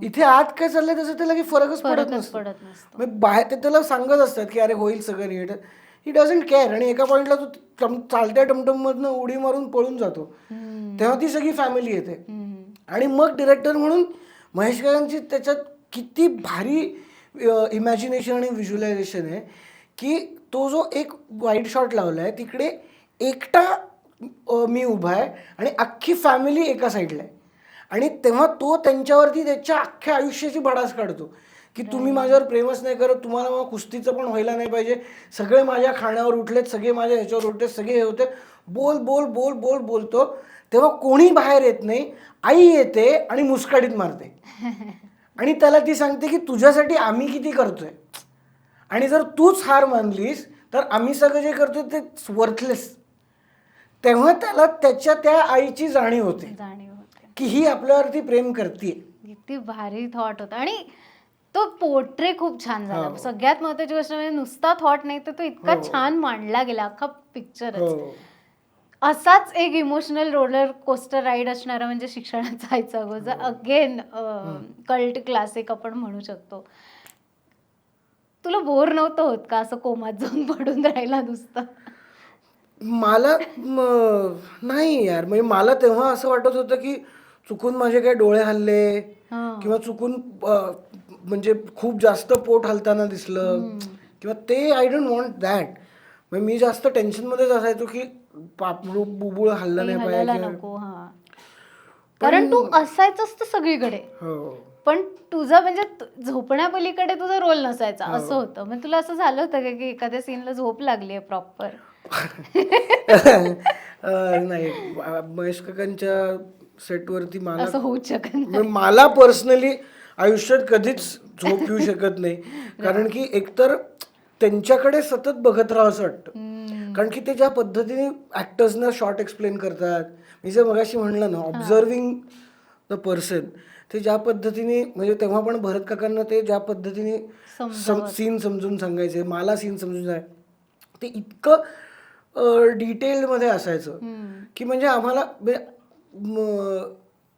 इथे आत काय चाललंय त्याचा त्याला काही फरकच पडत नसतो. बाहेर ते त्याला सांगत असतात की अरे होईल सगळं नीट, ही डझंट केअर. आणि एका पॉइंटला तो चालत्या टमटम मधनं उडी मारून पळून जातो, तेव्हा ती सगळी फॅमिली येते. आणि मग डिरेक्टर म्हणून महेश काकांची त्याच्यात किती भारी इमॅजिनेशन आणि व्हिज्युअलायझेशन आहे की तो जो एक वाईड शॉट लावलाय तिकडे एकटा मी उभा आहे आणि अख्खी फॅमिली एका साईडला आहे, आणि तेव्हा तो त्यांच्यावरती त्याच्या अख्ख्या आयुष्याची भडास काढतो की तुम्ही माझ्यावर प्रेमच नाही करत, तुम्हाला मग कुस्तीचं पण व्हायला नाही पाहिजे, सगळे माझ्या खाण्यावर उठलेत, सगळे माझ्या ह्याच्यावर उठलेत, सगळे हे होते, बोल बोल बोल बोल बोलतो. तेव्हा कोणी बाहेर येत नाही, आई येते आणि मुस्काडीत मारते आणि त्याला ती सांगते की तुझ्यासाठी आम्ही किती करतोय, आणि जर तूच हार मानलीस तर आम्ही सगळं जे करतोय ते वर्थलेस. तेव्हा त्याला त्याच्या त्या आईची जाणीव होते की ही आपल्यावरती प्रेम करते. किती भारी थॉट होता, आणि तो पोर्ट्रे खूप छान झाला. सगळ्यात महत्वाची गोष्ट म्हणजे नुसता थॉट नाही तर तो इतका छान मांडला गेला अख्खा पिक्चर. असाच एक इमोशनल रोलर कोस्टर राईड असणारा म्हणजे शिक्षणाचा आईचा गोजा, अगेन कल्ट क्लासिक आपण म्हणू शकतो. तुला बोर नव्हतं होत का असं कोमात जाऊन पडून राहिला नुसतं? मला नाही यार, म्हणजे मला तेव्हा असं वाटत होतं की चुकून माझे काही डोळे हल्ले किंवा चुकून म्हणजे खूप जास्त पोट हलताना दिसलं किंवा ते, आय डोंट वॉन्ट दॅट. म्हणजे मी जास्त टेन्शनमध्येच असायचो की बुबुळ हल्लं नाही पाहिजे, कारण तू असायचंच तर सगळीकडे, पण तुझं म्हणजे झोपण्यापलीकडे तुझा रोल नसायचा असं होतं. मग तुला असं झालं होतं का की एखाद्या सीनला झोप लागली आहे प्रॉपर? नाही, महेश काकांच्या सेटवरती मला असं होऊच शकत नाही. मला पर्सनली आयुष्यात कधीच झोप येऊ शकत नाही, कारण की एकतर त्यांच्याकडे सतत बघत राहावं असं वाटतं, कारण की ते ज्या पद्धतीने ऍक्टर्सना शॉर्ट एक्सप्लेन करतात, मी जे मगाशी म्हणलं ना, ऑब्झर्विंग द पर्सन, ते ज्या पद्धतीने म्हणजे तेव्हा पण भरत काकांना ते ज्या पद्धतीने सीन समजून सांगायचे, मला सीन समजून सांगायचे, ते इतकं डिटेल्डमध्ये असायचं की म्हणजे आम्हाला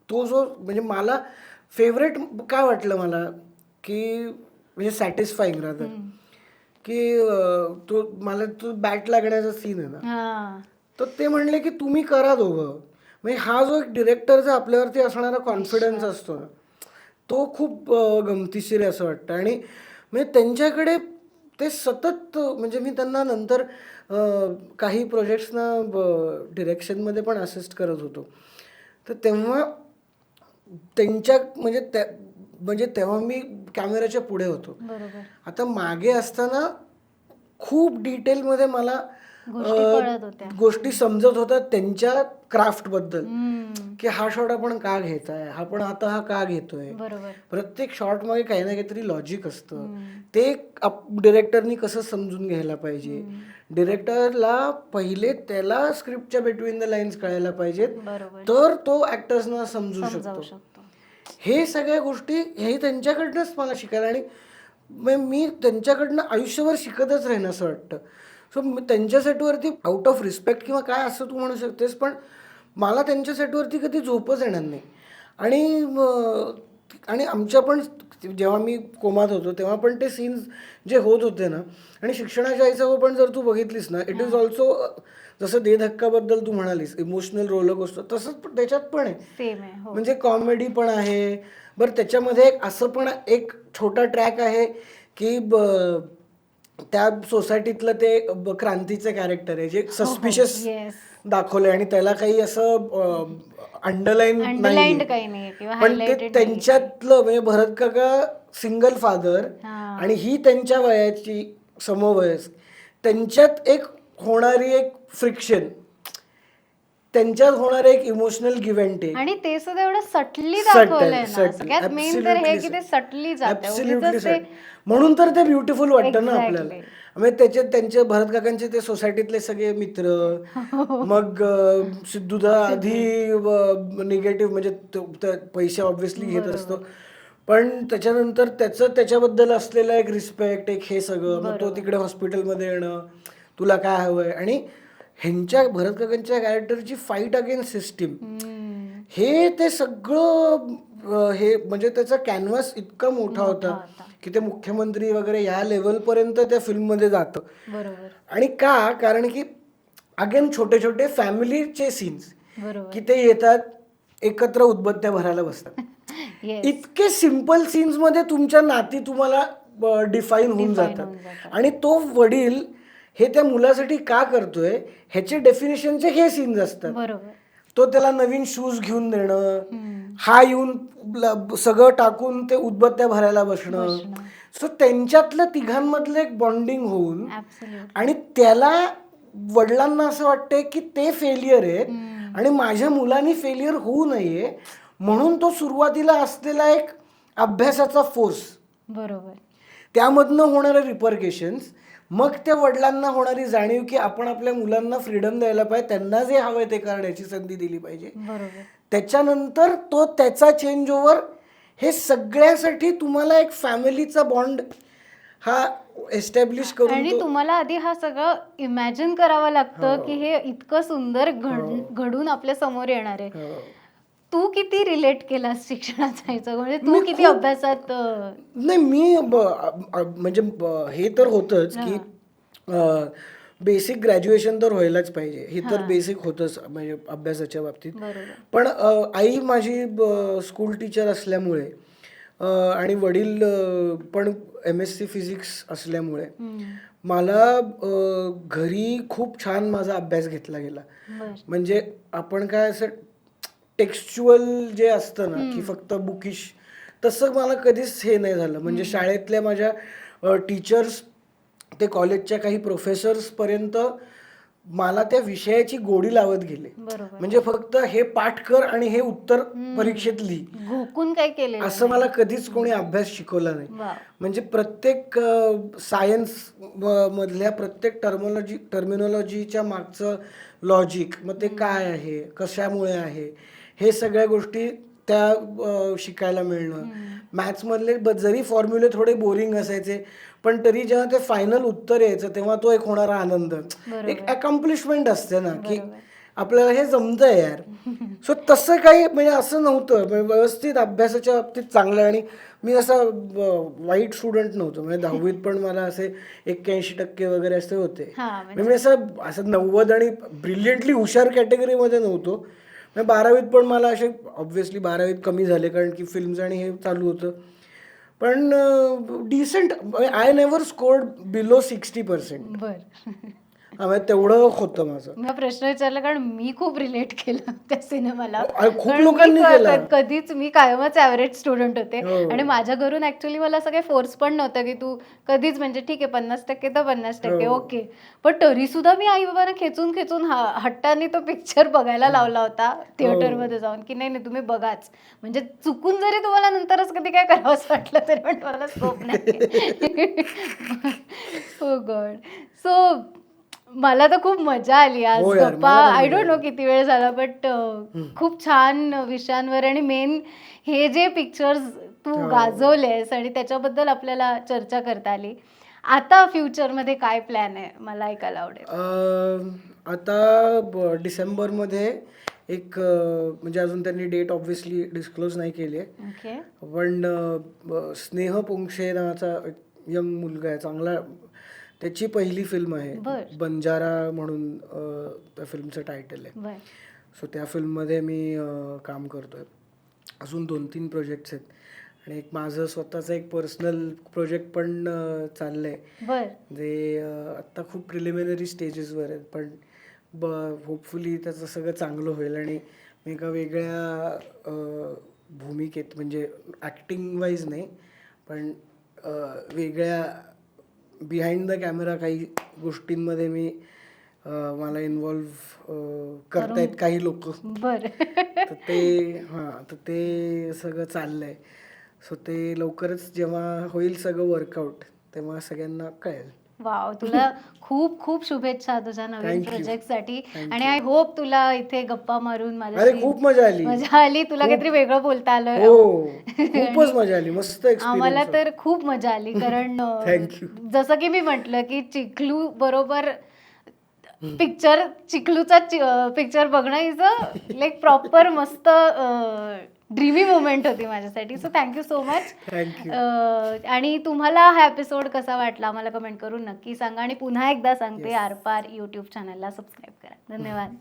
तो जो म्हणजे मला फेवरेट काय वाटलं मला की म्हणजे सॅटिस्फाईंग राहतं की तो मला तो बॅट लागण्याचा सीन आहे ना, तर ते म्हणले की तुम्ही करा दोघं. म्हणजे हा जो एक डिरेक्टरचा आपल्यावरती असणारा कॉन्फिडन्स असतो ना, तो खूप गमतीशीर आहे असं वाटतं. आणि म्हणजे त्यांच्याकडे ते सतत म्हणजे मी त्यांना नंतर काही प्रोजेक्ट्सना डिरेक्शनमध्ये पण असिस्ट करत होतो, तर तेव्हा त्यांच्या म्हणजे तेव्हा मी कॅमेऱ्याच्या पुढे होतो. आता मागे असताना खूप डिटेलमध्ये मला गोष्टी समजत होतात त्यांच्या क्राफ्टबद्दल, की हा शॉट आपण का घेताय, आपण आता हा का घेतोय, प्रत्येक शॉट मागे काही ना काहीतरी लॉजिक असतं. ते डिरेक्टरनी कसं समजून घ्यायला पाहिजे, डिरेक्टरला पहिले त्याला स्क्रिप्टच्या बिटवीन द लाईन्स कळायला पाहिजेत, तर तो ऍक्टर्सना समजू शकतो. हे सगळ्या गोष्टी हे त्यांच्याकडनंच मला शिकायला, आणि मी त्यांच्याकडनं आयुष्यभर शिकतच राहीन असं वाटतं. सो त्यांच्या सेटवरती आउट ऑफ रिस्पेक्ट किंवा काय असं तू म्हणू शकतेस, पण मला त्यांच्या सेटवरती कधी झोपच येणार नाही. आणि आमच्या पण जेव्हा मी कोमात होतो तेव्हा पण ते सीन्स जे होत होते ना, आणि शिक्षणाच्या आईचं पण जर तू बघितलीस ना, इट इज ऑल्सो जसं दे धक्काबद्दल तू म्हणालीस इमोशनल रोलर कोस्टर, तसंच त्याच्यात पण आहे. म्हणजे कॉमेडी पण आहे. बरं त्याच्यामध्ये एक असं पण एक छोटा ट्रॅक आहे की त्या सोसायटीतलं ते क्रांतीचं कॅरेक्टर आहे जे सस्पिशियस दाखवलंय आणि त्याला काही असं अंडरलाईन नाही, पण ते त्यांच्यातलं म्हणजे भरत काका सिंगल फादर आणि ही त्यांच्या वयाची समवयस, त्यांच्यात एक होणारी एक फ्रिक्शन, त्यांच्यात होणार एक इमोशनल गिव्ह अँड टेक, आणि ते सुद्धा एवढं सटली दाखवलंय ना. सगळ्यात मेन तर हे की ते सटली जातं, म्हणून तर ते ब्युटिफुल वाटतं ना आपल्याला. म्हणजे त्याचे त्यांचे भरत काकांचे ते सोसायटीतले सगळे मित्र, मग सिद्धूदा आधी निगेटिव्ह म्हणजे पैसे ऑब्व्हियसली घेत असतो, पण त्याच्यानंतर त्याच्याबद्दल असलेला एक रिस्पेक्ट, एक हे सगळं, मग तो तिकडे हॉस्पिटलमध्ये येणं, तुला काय हवंय, आणि ह्यांच्या भरत काकांच्या कॅरेक्टरची फाईट अगेन्स्ट सिस्टीम, हे ते सगळं हे म्हणजे त्याचा कॅनव्हास इतका मोठा होता की ते मुख्यमंत्री वगैरे ह्या लेवलपर्यंत त्या फिल्ममध्ये जातं. आणि कारण की अगेन छोटे छोटे फॅमिलीचे सीन्स की ते येतात एकत्र उदबत्त्या भरायला बसतात. इतके सिम्पल सीन्स मध्ये तुमच्या नाती तुम्हाला डिफाईन होऊन जातात. आणि तो वडील हे त्या मुलासाठी का करतोय ह्याचे डेफिनेशनचे हे सीन्स असतात. तो त्याला नवीन शूज घेऊन देणं, हा येऊन सगळं टाकून ते उदबत्त्या भरायला बसणं. सो त्यांच्यातलं तिघांमधलं एक बॉन्डिंग होऊन, आणि त्याला वडिलांना असं वाटतंय की ते फेलियर आहेत आणि माझ्या मुलांनी फेलियर होऊ नये, म्हणून तो सुरुवातीला असलेला एक अभ्यासाचा फोर्स, त्यामधनं होणारे रिपरकेशन्स, मग त्या वडिलांना होणारी जाणीव की आपण आपल्या मुलांना फ्रीडम द्यायला पाहिजे, त्यांना जे हवंय ते करण्याची संधी दिली पाहिजे. त्याच्यानंतर तो त्याचा चेंज ओव्हर, हे सगळ्यासाठी तुम्हाला एक फॅमिलीचा बॉन्ड हा एस्टॅब्लिश करून, आणि तुम्हाला आधी हा सगळं इमॅजिन करावं लागतं की हे इतकं सुंदर घडून आपल्या समोर येणार आहे. तू किती रिलेट केलास शिक्षणाचा, म्हणजे तू किती अभ्यासात? नाही, मी म्हणजे हे तर होतंच की बेसिक ग्रॅज्युएशन तर व्हायलाच पाहिजे, हे तर बेसिक होतंच म्हणजे अभ्यासाच्या बाबतीत. पण आई माझी स्कूल टीचर असल्यामुळे आणि वडील पण MSc फिजिक्स असल्यामुळे मला घरी खूप छान माझा अभ्यास घेतला गेला. म्हणजे आपण काय असं टेक्स्च्युअल जे असतं ना की फक्त बुकिश, तसं मला कधीच हे नाही झालं. म्हणजे शाळेतल्या माझ्या टीचर्स ते कॉलेजच्या काही प्रोफेसर्स पर्यंत मला त्या विषयाची गोडी लावत गेले. म्हणजे फक्त हे पाठ कर आणि हे उत्तर परीक्षेत लिही, घोकून काय केलं असं मला कधीच कोणी अभ्यास शिकवला नाही. म्हणजे प्रत्येक सायन्स मधल्या प्रत्येक टर्मिनॉलॉजीच्या मागचं लॉजिक, मग ते काय आहे, कशामुळे आहे, हे सगळ्या गोष्टी त्या शिकायला मिळणं. मॅथ्समधले जरी फॉर्म्युले थोडे बोरिंग असायचे पण तरी जेव्हा ते फायनल उत्तर यायचं तेव्हा तो एक होणारा आनंद, एक अकम्प्लिशमेंट असते ना की आपल्याला हे जमतंय यार. सो तसं काही म्हणजे असं नव्हतं, म्हणजे व्यवस्थित अभ्यासाच्या बाबतीत चांगलं. आणि मी असा वाईट स्टुडंट नव्हतो, म्हणजे 10वीत पण मला असे 81% वगैरे असे होते. म्हणजे मी असं 90 आणि ब्रिलियंटली हुशार कॅटेगरीमध्ये नव्हतो. म्हणजे 12वीत पण मला असे ऑब्व्हियसली 12वीत कमी झाले कारण की फिल्म्स आणि हे चालू होतं. पण decent, I never scored below 60%. बरं. तेवढं होतं माझं. मी प्रश्न विचारला कारण मी खूप रिलेट केलं त्या सिनेमाला. खूप लोकांनी केला. कधीच मी कायमच ॲव्हरेज स्टुडंट होते हो. आणि माझ्या घरून ऍक्च्युली मला असं काही फोर्स पण नव्हतं की तू कधीच म्हणजे ठीक आहे 50% तर 50% हो. ओके. पण तरी सुद्धा मी आई बाबांना खेचून खेचून हट्टाने तो पिक्चर बघायला लावला होता थिएटरमध्ये जाऊन की नाही तुम्ही बघाच, म्हणजे चुकून जरी तुम्हाला नंतरच कधी काय करावं असं वाटलं तरी पण तुम्हाला स्कोप नाही. हो गॉड. सो मला तर खूप मजा आली आज हो यार, गप्पा. मला पण आय मजा डोंट नो आली. किती वेळ झाला बट खूप छान विषयांवर आणि मेन हे जे पिक्चर्स तू हो. गाजवलेस आणि त्याच्याबद्दल आपल्याला चर्चा करता आली. आता फ्युचरमध्ये काय प्लॅन आहे मला ऐकायला आवडेल. आता डिसेंबरमध्ये एक म्हणजे अजून त्यांनी डेट ऑब्व्हियसली डिस्क्लोज नाही केली आहे, ओके. पण स्नेह पोंक्षे नावाचा यंग मुलगा आहे चांगला, त्याची पहिली फिल्म आहे बरं. बंजारा म्हणून त्या फिल्मचं टायटल आहे. बरं. सो त्या फिल्ममध्ये मी काम करतोय. अजून 2-3 प्रोजेक्ट्स आहेत आणि एक माझं स्वतःचं एक पर्सनल प्रोजेक्ट पण चाललं आहे बरं. जे आत्ता खूप प्रिलिमिनरी स्टेजेसवर आहेत, पण होपफुली त्याचं सगळं चांगलं होईल आणि मी एका वेगळ्या भूमिकेत, म्हणजे ॲक्टिंग वाईज नाही पण वेगळ्या बिहाइंड द कॅमेरा काही गोष्टींमध्ये मी मला इन्व्हॉल्व्ह करतायत काही लोक. बरं. तर ते सगळं चाललंय. सो ते लवकरच जेव्हा होईल सगळं वर्कआउट तेव्हा सगळ्यांना कळेल. वाव, तुला खूप खूप शुभेच्छा तुझ्या नवीन Thank you. प्रोजेक्टसाठी. Thank आणि you. आय होप तुला इथे गप्पा मारून अरे माझ्याशी खूप मजा आली. मजा आली, तुला काहीतरी वेगळं बोलता आलं. हो, खूपच मजा आली, मस्त आम्हाला एक्सपिरियन्स. तर खूप मजा आली कारण थँक्यू. जसं की मी म्हटलं की चिखलू बरोबर चिखलूचा पिक्चर बघणं इज लाईक प्रॉपर मस्त ड्रीमी मोमेंट होती माझ्यासाठी. So thank you so much. Thank you. आणि तुम्हाला हा एपिसोड कसा वाटला मला कमेंट करून नक्की सांगा आणि पुन्हा एकदा सांगते आरपार यूट्यूब चॅनलला सबस्क्राईब करा. धन्यवाद.